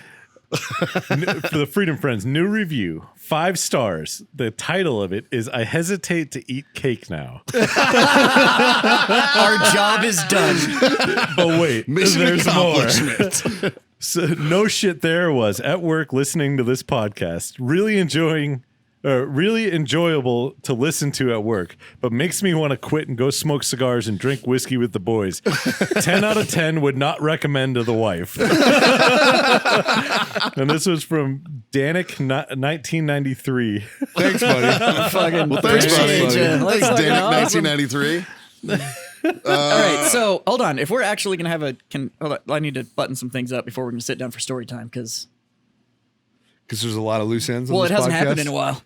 For the Freedom Friends, new review, 5 stars. The title of it is "I hesitate to eat cake now." our job is done. But wait, Mission there's more. accomplishment. So, no shit, there was at work listening to this podcast, really enjoyable to listen to at work, but makes me want to quit and go smoke cigars and drink whiskey with the boys. 10 out of 10 would not recommend to the wife. And this was from Danik, 1993. Thanks, buddy. Fucking Well, thanks, buddy. appreciate ya. That's Thanks, fucking Danik, awesome. 1993. All right, so hold on. If we're actually gonna have hold on, I need to button some things up before we're gonna sit down for story time because Because there's a lot of loose ends. On well, it this hasn't podcast. happened in a while.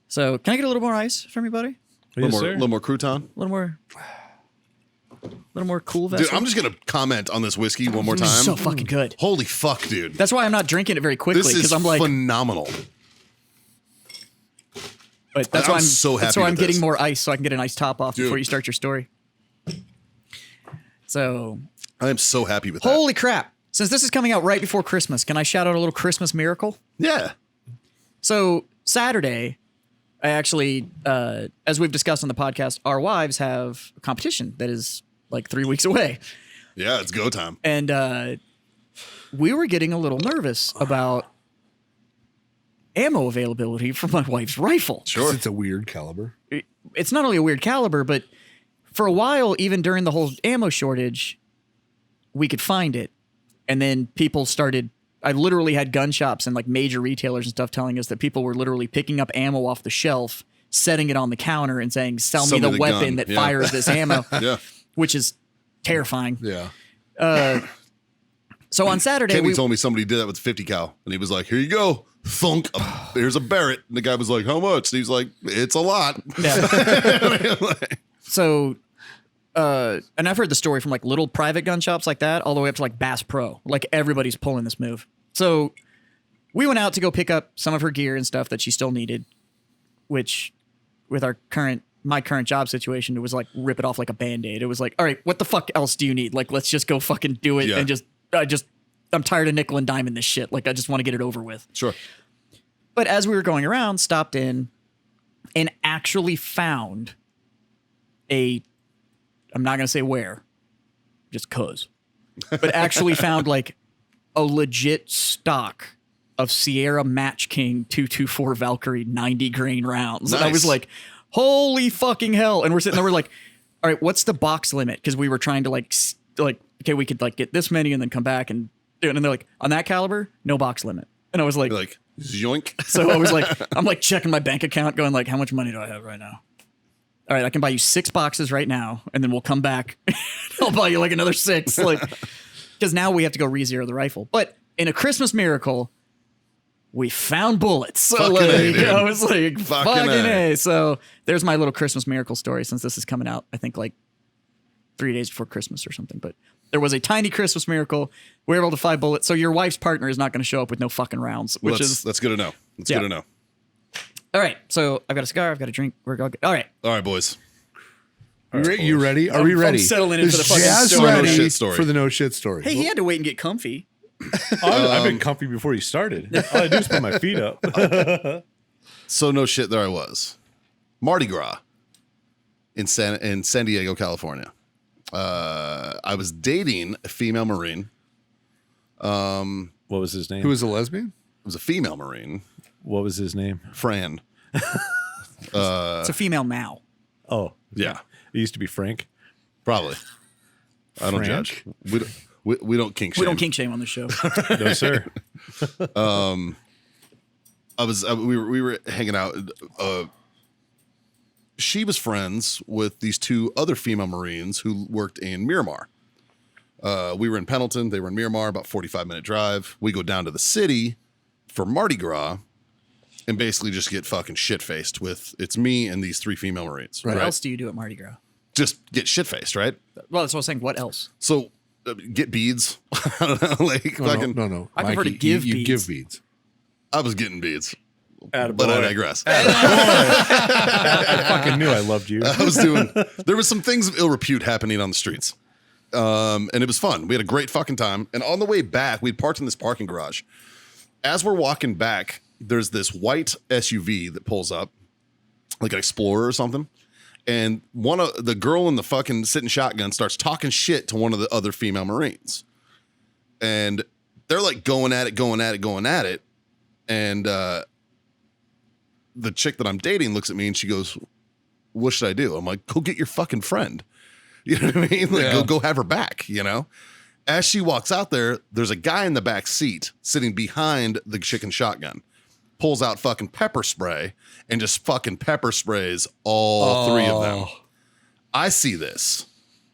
So can I get a little more ice from you, buddy? A little more crouton. A little more cool Dude, vessel. I'm just going to comment on this whiskey one more This time. is so fucking good. Holy fuck, dude. That's why I'm not drinking it very quickly This is because I'm like, phenomenal. but that's I'm why I'm so That's happy why I'm with getting this. more ice so I can get a nice top off Dude. before you start your story. So I am so happy with that. holy crap! Since this is coming out right before Christmas, can I shout out a little Christmas miracle? Yeah. So Saturday, I actually, as we've discussed on the podcast, our wives have a competition that is like 3 weeks away. Yeah, it's go time. And we were getting a little nervous about ammo availability for my wife's rifle. Sure. It's a weird caliber. It's not only a weird caliber, but for a while, even during the whole ammo shortage, we could find it. And then people started, I literally had gun shops and like major retailers and stuff telling us that people were literally picking up ammo off the shelf, setting it on the counter and saying, sell me the weapon gun. that Yeah. fires this ammo, Yeah. which is terrifying. Yeah. So on Saturday, Kenny we told me somebody did that with 50 cal, and he was like, "Here you go, thunk. Here's a Barrett." And the guy was like, "How much?" And he was like, "It's a lot." So, and I've heard the story from like little private gun shops like that, all the way up to like Bass Pro. Like everybody's pulling this move. So we went out to go pick up some of her gear and stuff that she still needed, which with my current job situation, it was like rip it off like a Band-Aid. It was like, all right, what the fuck else do you need? Like, let's just go fucking do it. Yeah. And I'm tired of nickel and diming this shit. Like, I just want to get it over with. Sure. But as we were going around, stopped in and actually found I'm not going to say where, just cause, but actually found like a legit stock of Sierra Match King 224 Valkyrie 90 grain rounds. And I was Nice. like, holy fucking hell. And we're sitting there, we're like, all right, what's the box limit? Because we were trying to like, okay, we could like get this many and then come back and do it. And they're like, on that caliber, no box limit. And I was like, You're like, zoink. so I was like, I'm like checking my bank account, going like, how much money do I have right now? All right, I can buy you 6 boxes right now, and then we'll come back. I'll buy you like another 6, like, because now we have to go re-zero the rifle. But in a Christmas miracle, we found bullets. So Fucking like, A, dude. I was like, Fucking fucking A. A. So there's my little Christmas miracle story. Since this is coming out, I think like 3 days before Christmas or something. But there was a tiny Christmas miracle. We were able to find bullets. So your wife's partner is not going to show up with no fucking rounds, which is That's good to know. That's Yeah. good to know. all right. So I've got a cigar. I've got a drink. We're all good. All right. All right, boys. You ready? Are we I'm ready? settling into Is the fucking Jazz story. ready No shit story. for the no shit story? Hey, he had to wait and get comfy. I've been comfy before you started. All I do is put my feet up. So no shit, there I was. Mardi Gras in San Diego, California. I was dating a female Marine. What was his name? Who is a lesbian? It was a female Marine, What was his name? Fran. It's a female Mao. Oh, Yeah, it used to be Frank. probably. I don't Frank? judge. We don't kink shame. We don't kink shame on the show. No, sir. We were hanging out. She was friends with these 2 other female Marines who worked in Miramar. We were in Pendleton. They were in Miramar, about 45-minute drive. We go down to the city for Mardi Gras and basically just get fucking shit-faced with, it's me and these 3 female Marines. What Right? else do you do at Mardi Gras? Just get shit-faced, right? Well, that's what I was saying. What else? So get beads. I don't know. Like, No, fucking, no. I prefer to Mikey, give you beads. give beads. I was getting beads. Attaboy. But I digress. I fucking knew I loved you. I was doing. There was some things of ill repute happening on the streets, and it was fun. We had a great fucking time. And on the way back, we'd parked in this parking garage. As we're walking back, there's this white SUV that pulls up, like an Explorer or something. And one of the girl in the fucking sitting shotgun starts talking shit to one of the other female Marines, and they're like going at it. And the chick that I'm dating looks at me and she goes, "What should I do?" I'm like, "Go get your fucking friend." You know what I mean? Like, go have her back, you know? As she walks out there, there's a guy in the back seat sitting behind the chicken shotgun, pulls out fucking pepper spray and just fucking pepper sprays all 3 of them. I see this.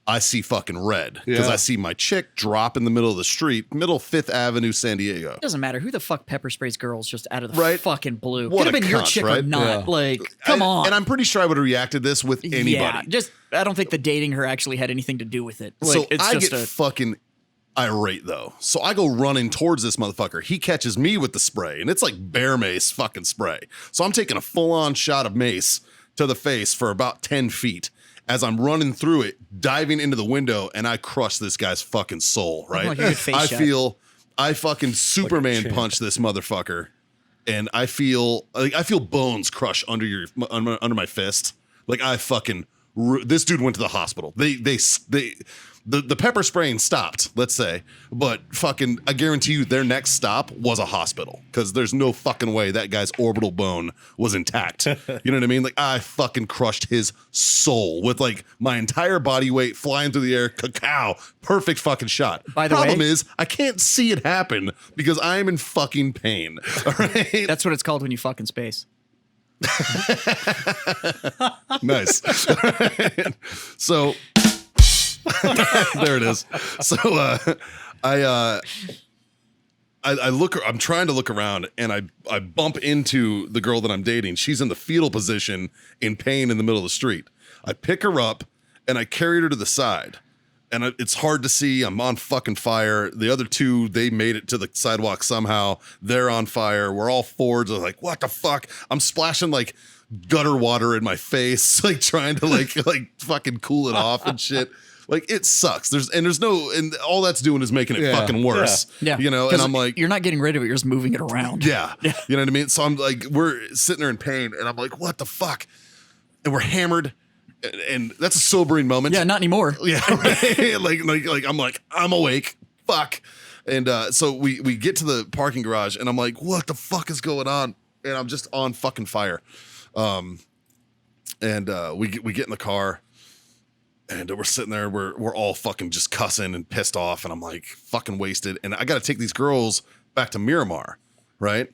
I see fucking red because Yeah. I see my chick drop in the middle of the street, middle 5th Avenue, San Diego. It doesn't matter who the fuck pepper sprays girls just out of the Right. fucking blue. What Could have a been your cunt, chick or right? not. Yeah. Like, come on. And I'm pretty sure I would have reacted this with anybody. Yeah, just I don't think the dating her actually had anything to do with it. Like, So it's I just get fucking irate though. So I go running towards this motherfucker. He catches me with the spray, and it's like bear mace fucking spray. So I'm taking a full-on shot of mace to the face for about 10 feet. As I'm running through it, diving into the window, and I crush this guy's fucking soul, right? Like a good face I shot. feel I fucking Superman champ. punch this motherfucker. and I feel bones crush under my fist. Like I fucking this dude went to the hospital. The pepper spraying stopped, let's say, but fucking I guarantee you their next stop was a hospital because there's no fucking way that guy's orbital bone was intact. You know what I mean? Like I fucking crushed his soul with like my entire body weight flying through the air. Cacao, perfect fucking shot. By the Problem way- is I can't see it happen because I am in fucking pain. All right, That's what it's called when you fuck in space. nice. So there it is. So I look. I'm trying to look around, and I bump into the girl that I'm dating. She's in the fetal position, in pain, in the middle of the street. I pick her up, and I carried her to the side. And it's hard to see. I'm on fucking fire. The other two, they made it to the sidewalk somehow. They're on fire. We're all forwards. I'm like, what the fuck? I'm splashing like gutter water in my face, like trying to like fucking cool it off and shit. Like it sucks. There's no, and all that's doing is making it Yeah. fucking worse. Yeah. You know, and 'Cause I'm like, you're not getting rid of it. You're just moving it around. yeah. You know what I mean? So I'm like, we're sitting there in pain, and I'm like, what the fuck? And we're hammered, and that's a sobering moment. Yeah, not anymore. Yeah, right? like I'm like, I'm awake. Fuck. And so we get to the parking garage, and I'm like, what the fuck is going on? And I'm just on fucking fire. And we get in the car, and we're sitting there. We're all fucking just cussing and pissed off, and I'm like fucking wasted. And I got to take these girls back to Miramar, right?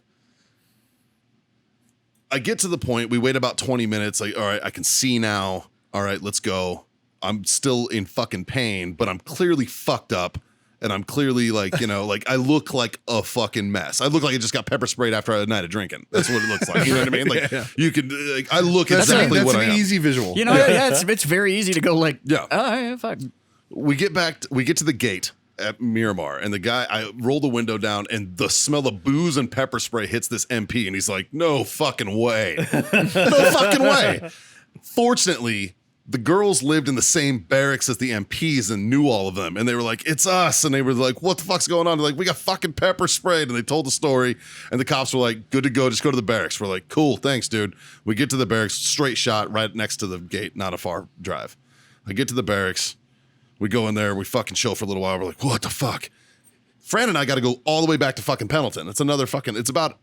I get to the point. We wait about 20 minutes. Like, all right, I can see now. All right, let's go. I'm still in fucking pain, but I'm clearly fucked up. And I'm clearly like, you know, like I look like a fucking mess. I look like I just got pepper sprayed after a night of drinking. That's what it looks like. You know what I mean? Like you could, like, I look exactly that's what I an am. easy visual. You know, yeah, it's very easy to go like, Yeah. oh, yeah, fuck. We get to the gate at Miramar, and the guy, I roll the window down, and the smell of booze and pepper spray hits this MP, and he's like, no fucking way. No fucking way. Fortunately, the girls lived in the same barracks as the MPs and knew all of them. And they were like, it's us. And they were like, what the fuck's going on? They're like, we got fucking pepper sprayed. And they told the story. And the cops were like, good to go. Just go to the barracks. We're like, cool. Thanks, dude. We get to the barracks, straight shot right next to the gate. Not a far drive. I get to the barracks. We go in there. We fucking chill for a little while. We're like, what the fuck? Fran and I got to go all the way back to fucking Pendleton. It's another fucking, it's about,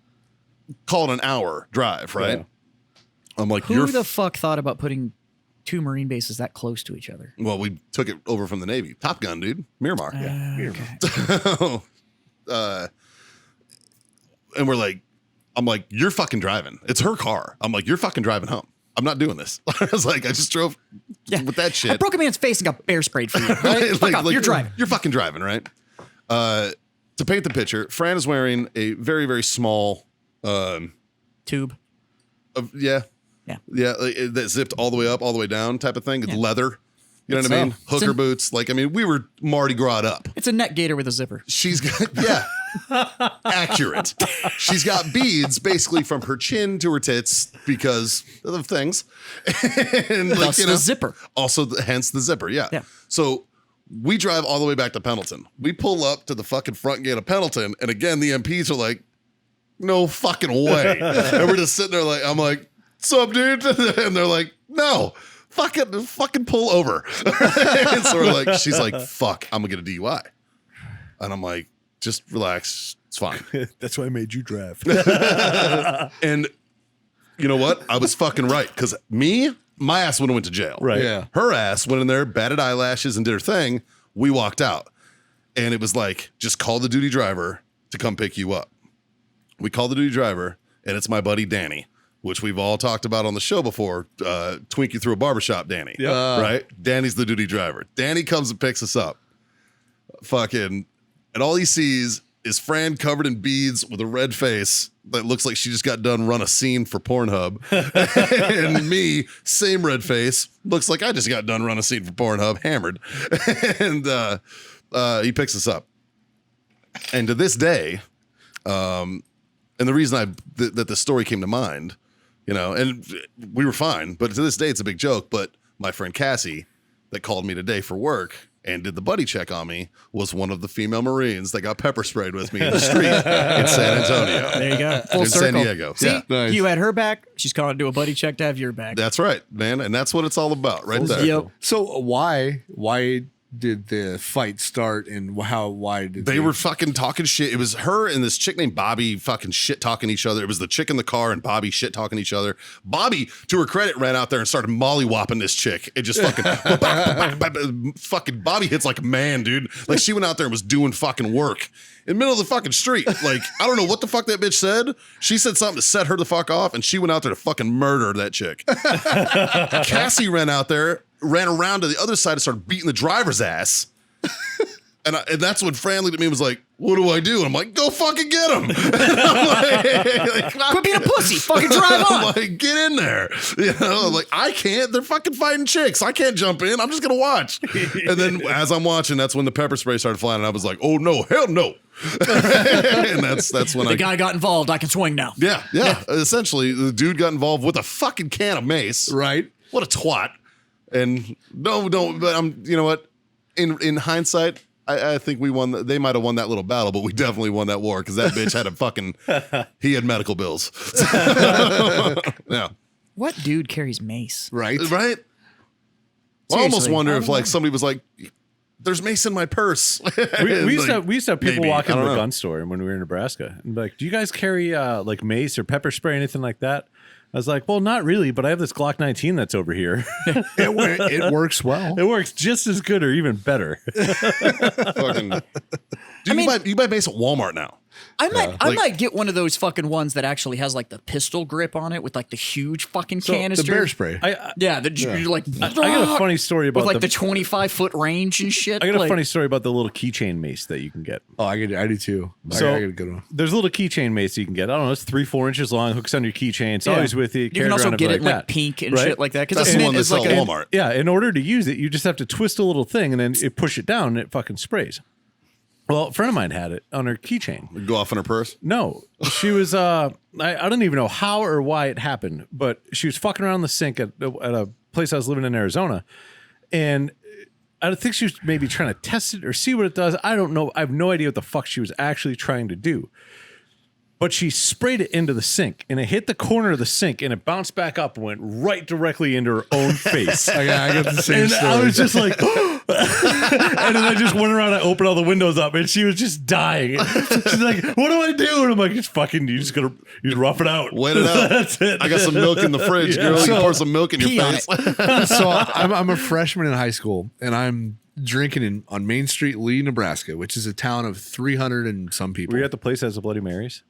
call it an hour drive, right? Yeah. I'm like, Who the fuck thought about putting two Marine bases that close to each other? well, we took it over from the Navy. Top Gun, dude. Miramar. Okay. And we're like, I'm like, you're fucking driving. It's her car. I'm like, you're fucking driving home. I'm not doing this. I was like, I just drove with that shit. I broke a man's face and got bear sprayed for you. Right? Fuck off, you're driving. You're fucking driving, right? To paint the picture, Fran is wearing a very, very small, Tube. yeah, like, that zipped all the way up, all the way down type of thing. It's leather. You know what I mean? So. Hooker boots. Like, I mean, we were Mardi Gras up. It's a net gator with a zipper. She's got, yeah, accurate. She's got beads basically from her chin to her tits because of things. And like, Thus the zipper. Also, hence the zipper. Yeah. Yeah. So we drive all the way back to Pendleton. We pull up to the fucking front gate of Pendleton. And again, the MPs are like, no fucking way. And we're just sitting there like, I'm like, sup, dude? And they're like, no. Fucking pull over. And so we're like, she's like, fuck, I'm gonna get a DUI. And I'm like, just relax. It's fine. That's why I made you drive. And you know what? I was fucking right. Because my ass would have went to jail. Right. Yeah. Her ass went in there, batted eyelashes, and did her thing. We walked out. And it was like, just call the duty driver to come pick you up. We call the duty driver, and it's my buddy Danny, which we've all talked about on the show before. Twinkie through a barbershop, Danny. Yeah. Right? Danny's the duty driver. Danny comes and picks us up. Fucking, and all he sees is Fran covered in beads with a red face that looks like she just got done run a scene for Pornhub. And me, same red face, looks like I just got done run a scene for Pornhub, hammered. And he picks us up. And to this day, and the reason that the story came to mind, you know, and we were fine, but to this day it's a big joke. But my friend Cassie that called me today for work and did the buddy check on me was one of the female Marines that got pepper sprayed with me in the street in San Antonio. There you go. Full In circle. San Diego. See, Yeah. Nice. you had her back. She's calling to do a buddy check to have your back. That's right, man. And that's what it's all about right there. Yep. So why did the fight start, and why did They were fucking talking shit. It was her and this chick named Bobby fucking shit talking each other. It was the chick in the car and Bobby shit talking each other. Bobby, to her credit, ran out there and started mollywopping this chick. It just fucking fucking Bobby hits like a man, dude. Like she went out there and was doing fucking work in the middle of the fucking street. Like I don't know what the fuck that bitch said. She said something to set her the fuck off, and she went out there to fucking murder that chick. Cassie ran out there, ran around to the other side and started beating the driver's ass. And that's when Fran looked at me and was like, what do I do? And I'm like, go fucking get him. Quit being a pussy. Fucking drive I'm on. like, get in there. You know, like, I can't. They're fucking fighting chicks. I can't jump in. I'm just going to watch. And then as I'm watching, that's when the pepper spray started flying. And I was like, oh, no, hell no. And that's when The guy got involved. I can swing now. Yeah. Essentially, the dude got involved with a fucking can of mace. right? What a twat. And no, but you know what? In hindsight, I think we won. They might have won that little battle, but we definitely won that war because that bitch had a fucking. He had medical bills. Yeah. What dude carries mace? Right. Right. I almost Seriously, wonder I if don't like know. somebody was like, "There's mace in my purse." We used Like, to have people maybe. walk I into don't the know. gun store when we were in Nebraska and be like, do you guys carry like mace or pepper spray, anything like that? I was like, well, not really, but I have this Glock 19 that's over here. It works well. It works just as good or even better. Fucking. Dude, you buy mace at Walmart now. I might Like- might get one of those fucking ones that actually has like the pistol grip on it with like the huge fucking The canister. bear spray. Yeah, you're like I got a funny story about with like the 25-foot range and shit. I got a like, funny story about the little keychain mace that you can get. Oh, I do too. So I got a good one. there's a little keychain mace you can get. I don't know, it's 3-4 inches long, hooks on your keychain. It's Yeah. always with you. You carried can also around get it like like that. pink and Right? shit like that. Because That's the one they sell like at a, Walmart. Yeah, in order to use it, you just have to twist a little thing and then it push it down and it fucking sprays. Well, a friend of mine had it on her keychain. Go off in her purse. No, she was. I don't even know how or why it happened, but she was fucking around the sink at a place I was living in Arizona, and I think she was maybe trying to test it or see what it does. I don't know. I have no idea what the fuck she was actually trying to do. But she sprayed it into the sink, and it hit the corner of the sink, and it bounced back up and went right directly into her own face. I got the same And story. I was just like, and then I just went around, I opened all the windows up, and she was just dying. She's like, what do I do? And I'm like, it's fucking, you just rough it out. Wait it out. That's it. I got some milk in the fridge, girl. You So- pour some milk in your Pee on face. So I'm a freshman in high school, and I'm drinking on Main Street, Lee, Nebraska, which is a town of 300 and some people. Were you at the place that has the Bloody Marys?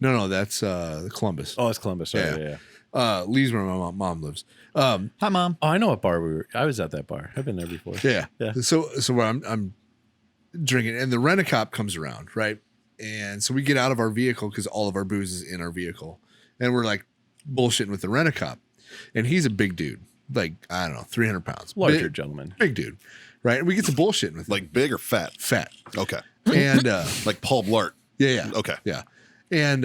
No, that's Columbus. Oh, it's Columbus. Sorry, yeah. Lee's where my mom lives. Hi, mom. Oh, I know what bar we were. I was at that bar. I've been there before. Yeah. Yeah. So where I'm drinking, and the rent-a-cop comes around, right? And so we get out of our vehicle because all of our booze is in our vehicle, and we're like bullshitting with the rent-a-cop, and he's a big dude, like I don't know, 300 pounds, Larger big, gentleman. big dude, right? And we get to bullshitting with him. Like big or fat? Fat, Okay. and Like Paul Blart. yeah, Okay. yeah, and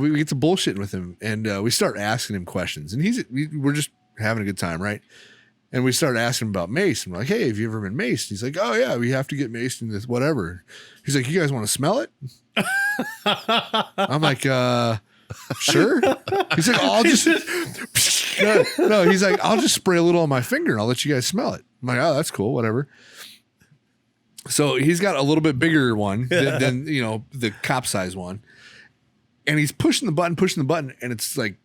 we get to bullshitting with him, and we start asking him questions, and we're just having a good time, right? And we start asking him about mace, and we're like, "Hey, have you ever been maced?" He's like, "Oh yeah, we have to get maced in this whatever." He's like, "You guys want to smell it?" I'm like, "Sure." He's like, "I'll just no." He's like, "I'll just spray a little on my finger, and I'll let you guys smell it." I'm like, "Oh, that's cool, whatever." So he's got a little bit bigger one than the cop size one. And he's pushing the button, and it's like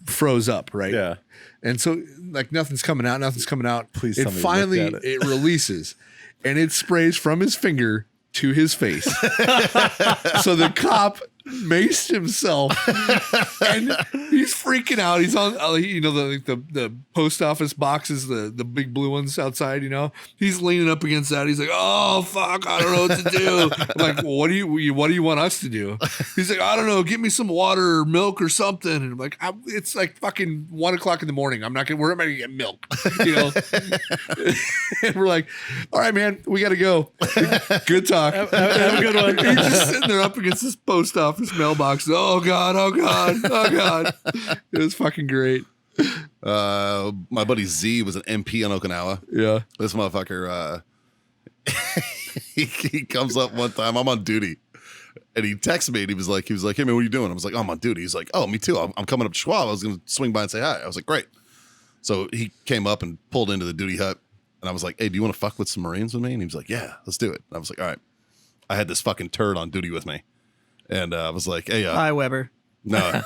froze up, right? Yeah. And so like nothing's coming out. Please It tell me you finally looked at it releases, and it sprays from his finger to his face. So the cop maced himself, and he's freaking out. He's on, the post office boxes, the big blue ones outside. He's leaning up against that. He's like, "Oh fuck, I don't know what to do." I'm like, well, what do you want us to do? He's like, "I don't know. Get me some water or milk or something." And I'm like, it's like fucking 1:00 in the morning. We're not gonna get milk, And we're like, "All right, man, we got to go. Good talk. Have a good one. He's just sitting there up against this post office mailbox. Oh God. It was fucking great. My buddy Z was an MP on Okinawa. Yeah. This motherfucker, he comes up one time. I'm on duty, and he texted me, and he was like, "Hey man, what are you doing?" I was like, "Oh, I'm on duty." He's like, "Oh, me too. I'm coming up to Schwab. I was gonna swing by and say hi." I was like, "Great." So he came up and pulled into the duty hut, and I was like, "Hey, do you want to fuck with some Marines with me?" And he was like, "Yeah, let's do it." And I was like, "All right." I had this fucking turd on duty with me, and I was like, "Hey, Hi, Weber. no,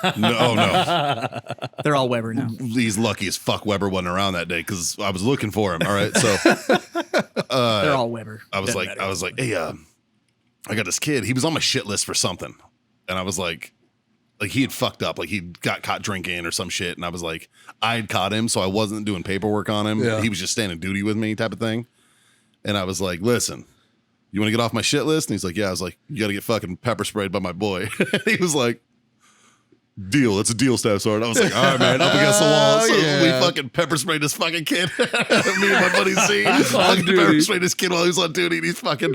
They're all Weber now. he's lucky as fuck Weber wasn't around that day because I was looking for him." All right, so They're all Weber. I was Doesn't like, matter. "Hey, I got this kid. He was on my shit list for something," and I was like he had fucked up, like he got caught drinking or some shit, and I was like, I had caught him, so I wasn't doing paperwork on him. Yeah. He was just standing duty with me, type of thing. And I was like, "Listen, you want to get off my shit list?" And he's like, "Yeah." I was like, "You got to get fucking pepper sprayed by my boy." He was like, "Deal. It's a deal, Staff Sergeant." I was like, "All right, man, up against the wall." So Yeah. we fucking pepper sprayed this fucking kid. Me and my buddy Z fucking duty. pepper sprayed this kid while he was on duty, and he's fucking.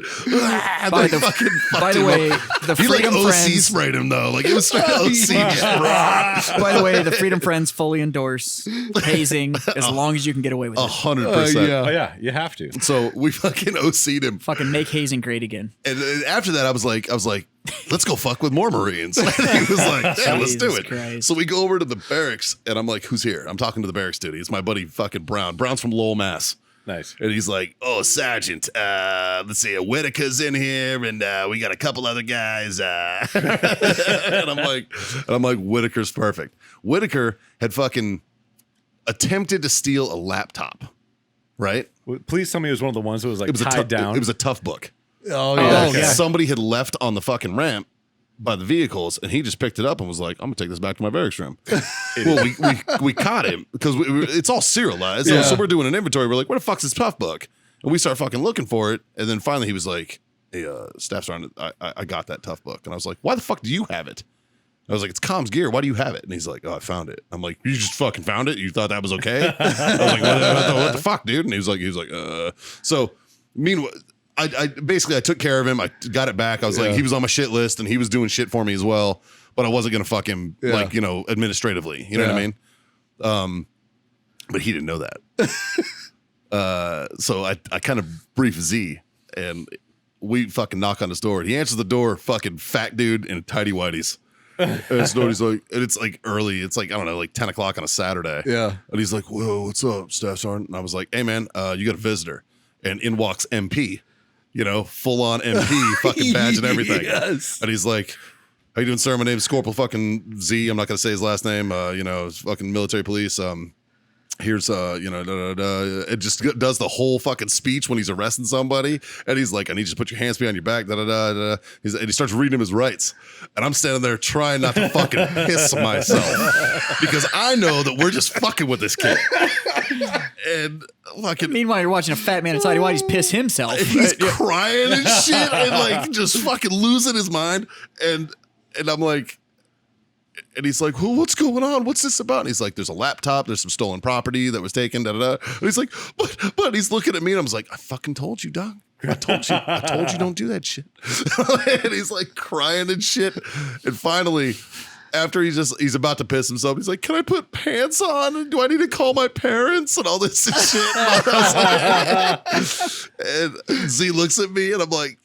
By the, fucking by fucked the him way, up. the He like Freedom OC Friends. sprayed him though, like it was straight OC. By the way, the Freedom Friends fully endorse hazing as long as you can get away with it. 100%. yeah. Oh yeah, you have to. So we fucking OC'd him, Fucking make hazing great again. and after that, I was like, "Let's go fuck with more Marines." And he was like, "Yeah, let's do Jesus it." Christ. So we go over to the barracks, and I'm like, "Who's here?" I'm talking to the barracks duty. It's my buddy fucking Brown. Brown's from Lowell, Mass. Nice. And he's like, "Oh, Sergeant, let's see, Whitaker's in here, and we got a couple other guys." And I'm like, Whitaker's perfect. Whitaker had fucking attempted to steal a laptop, right? Please tell me it was one of the ones that was like tied down. It was a tough book. Oh, yeah. okay. Somebody had left on the fucking ramp by the vehicles, and he just picked it up and was like, "I'm gonna take this back to my barracks room." Well, we caught him because it's all serialized. Yeah. So we're doing an inventory. We're like, "Where the fuck's this tough book?" And we start fucking looking for it. And then finally, he was like, "Hey, Staff Sergeant, I got that tough book." And I was like, "Why the fuck do you have it?" I was like, "It's Comms Gear. Why do you have it?" And he's like, "Oh, I found it." I'm like, "You just fucking found it? You thought that was okay?" I was like, what the fuck, dude?" And he was like, So, meanwhile, I basically I took care of him. I got it back. I was like, he was on my shit list, and he was doing shit for me as well. But I wasn't gonna fuck him like administratively. You know what I mean? But he didn't know that. So I kind of brief Z, and we fucking knock on his door. And he answers the door, fucking fat dude in tidy whities. And he's like, and it's like early. It's like, I don't know, like 10 o'clock on a Saturday. Yeah. And he's like, "Whoa, what's up, Staff Sergeant?" And I was like, "Hey man, you got a visitor." And in walks MP, full on MP, fucking badge and everything. Yes. And he's like, "How you doing, sir? My name's Corporal fucking Z. I'm not gonna say his last name. It's fucking military police. Here's it just does the whole fucking speech when he's arresting somebody, and he's like, "I need you to put your hands behind your back." And he starts reading him his rights, and I'm standing there trying not to fucking piss myself because I know that we're just fucking with this kid, and fucking Meanwhile, you're watching a fat man in tidy whities piss himself. he's crying and shit, and like just fucking losing his mind, and I'm like. And he's like, "Well, what's going on? What's this about?" And he's like, "There's a laptop. There's some stolen property that was taken." Da da da. And he's like, "But." He's looking at me, and I was like, "I fucking told you, dog. I told you, don't do that shit." And he's like crying and shit. And finally, after he's about to piss himself, he's like, "Can I put pants on? And do I need to call my parents?" And all this and shit. And, I was like, and Z looks at me, and I'm like,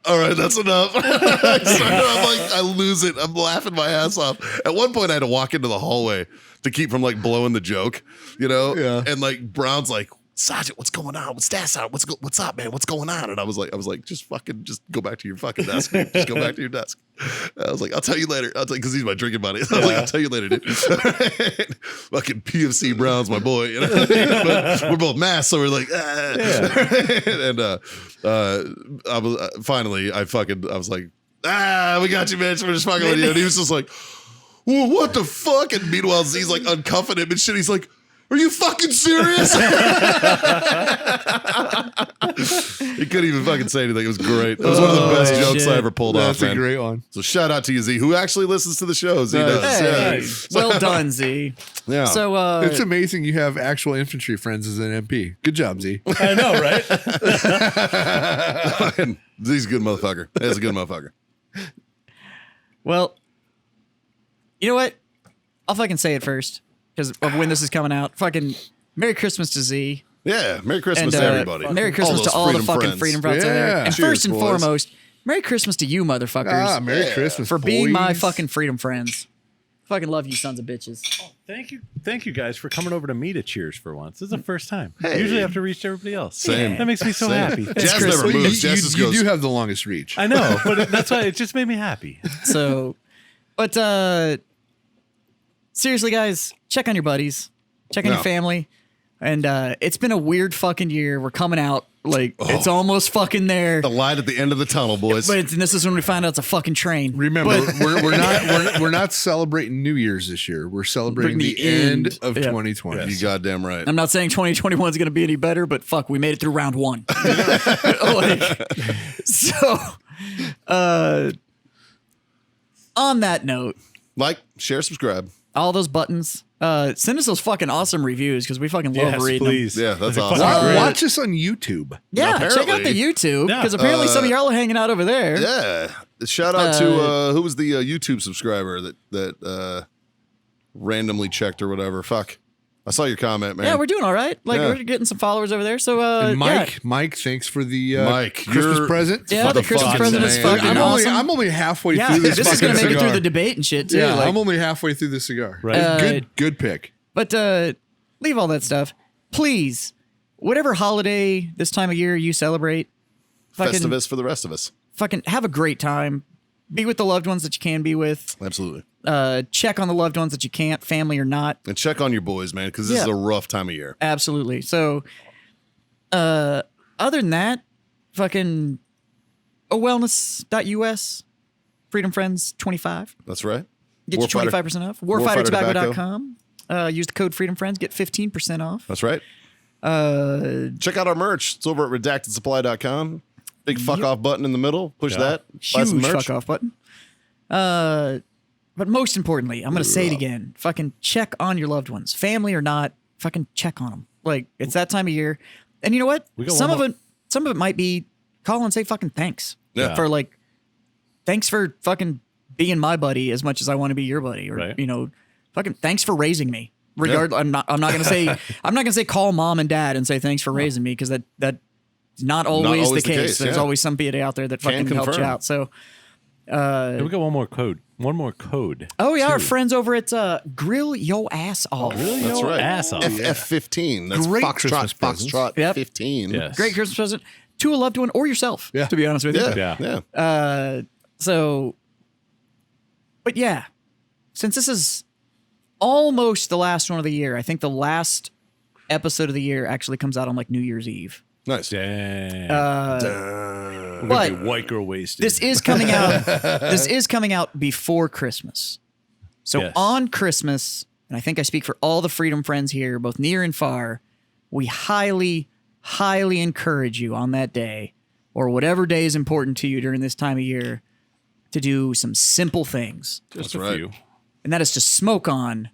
"All right, that's enough." So I'm like, I lose it. I'm laughing my ass off. At one point, I had to walk into the hallway to keep from like blowing the joke, Yeah. And like Brown's like, "Sergeant, what's going on? What's that? What's up, man? What's going on?" And I was like, just go back to your fucking desk. Just go back to your desk. I was like, "I'll tell you later." Because he's my drinking buddy. I was like, "I'll tell you later, dude." Fucking PFC Brown's my boy. But we're both masked, so we're like, and I was finally, I was like, "We got you, bitch. We're just fucking with you." And he was just like, "Well, what the fuck?" And meanwhile, Z's like uncuffing him and shit. He's like, "Are you fucking serious?" He couldn't even fucking say anything. It was great. It was one of the best jokes I shit. ever pulled That's off, a man. great one. So shout out to you, Z, who actually listens to the show. Z does. Hey, Yeah. well done, Z. Yeah. So, It's amazing you have actual infantry friends as an MP. Good job, Z. I know, right? Z's a good motherfucker. He's a good motherfucker. well, you know what? I'll fucking say it first. because of when this is coming out. Fucking Merry Christmas to Z. Yeah, Merry Christmas And to everybody. Merry Christmas those to all the freedom fucking friends. freedom friends out there. Yeah. And Cheers, first and boys. foremost, Merry Christmas to you motherfuckers Merry Christmas for being my boys. fucking freedom friends. Fucking love you sons of bitches. Thank you guys for coming over to me to cheers for once. This is the first time. Hey. Usually I have to reach everybody else. Same. That makes me so Same. happy. Jazz Chris. never Well, moves. Jazz just you goes. do have the longest reach. I know, but that's why it just made me happy. So, but seriously, guys, check on your buddies, check on No. your family, and it's been a weird fucking year. We're coming out like it's almost fucking there. the light at the end of the tunnel, boys. But this is when we find out it's a fucking train. Remember, But- we're not celebrating New Year's this year. We're celebrating The the end end. of Yeah. 2020. you goddamn right. I'm not saying 2021 is going to be any better, but fuck, we made it through round one. Like, so, on that note, Like, share, subscribe. all those buttons. Send us those fucking awesome reviews because we fucking love Yes, reading please. Yeah, that's They're awesome. fucking great. Watch us on YouTube. them. Yeah, check out Apparently. the YouTube Yeah. because apparently some of y'all are hanging out over there. Yeah. Shout out to who was the YouTube subscriber that randomly checked or whatever. Fuck. I saw your comment, man. Yeah, we're doing all right. Like Yeah. we're getting some followers over there. So And Mike, Mike, thanks for the Mike, Christmas you're- present. yeah, the the Christmas fucking present is man. fucking awesome. I'm only halfway yeah, through this. this is fucking gonna make it cigar. through the debate and shit too. Yeah, like- I'm only halfway through the cigar. Right. Good pick. But leave all that stuff, please. Whatever holiday this time of year you celebrate, fucking Festivus for the rest of us. fucking have a great time. Be with the loved ones that you can be with. Absolutely. Check on the loved ones that you can't, family or not. And check on your boys, man, because this is Yeah. a rough time of year. Absolutely. So, other than that, fucking wellness.us, Freedom Friends 25. That's right. Get you Warfighter- 25% off. Warfighter Warfightertobacco.com. Use the code Freedom Friends, get 15% off. That's right. Check out our merch. It's over at redactedsupply.com. Big fuck off button in the middle. Push that. Buy some Huge merch. fuck off button. But most importantly, I'm gonna say it again. Fucking check on your loved ones, family or not. Fucking check on them. Like it's that time of year, and you know what? We got Some one of it might be call and say fucking thanks. Yeah. For like, thanks for fucking being my buddy as much as I want to be your buddy, or Right. you know, fucking thanks for raising me. Regardless, I'm not gonna say call mom and dad and say thanks for raising me because that's not always, always the the case. case, There's yeah. always somebody out there that Can fucking helps you confirm. out. So. Hey, we got one more code. One more code. Oh yeah, our too. friends over at Grill Yo Ass Off. Really? That's Your right. ass off. FF15. That's Great Foxtrot. Christmas presents. Foxtrot Yep. 15. Yes. Great Christmas present to a loved one or yourself. Yeah. To be honest with you. Yeah. Yeah. Yeah. So, but yeah, since this is almost the last one of the year, I think the last episode of the year actually comes out on like New Year's Eve. Nice. Dang. But We're gonna be white girl wasted. this is coming out. This is coming out before Christmas. So Yes. on Christmas, and I think I speak for all the Freedom Friends here, both near and far, we highly, highly encourage you on that day, or whatever day is important to you during this time of year, to do some simple things. just That's a right. few. And that is to smoke on,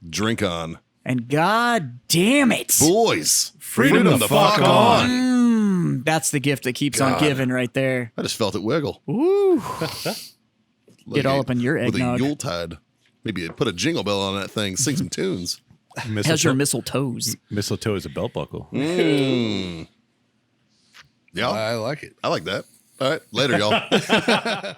Drink on. and god damn it, Boys. Freedom the fuck on. that's the gift that keeps on God. giving right there. I just felt it wiggle. Woo. Like all a- up in your with eggnog. a Yuletide. Maybe put a jingle bell on that thing. Sing some tunes. How's your mistletoes? Mistletoe is a belt buckle. Yeah. I like it. I like that. All right. Later, y'all.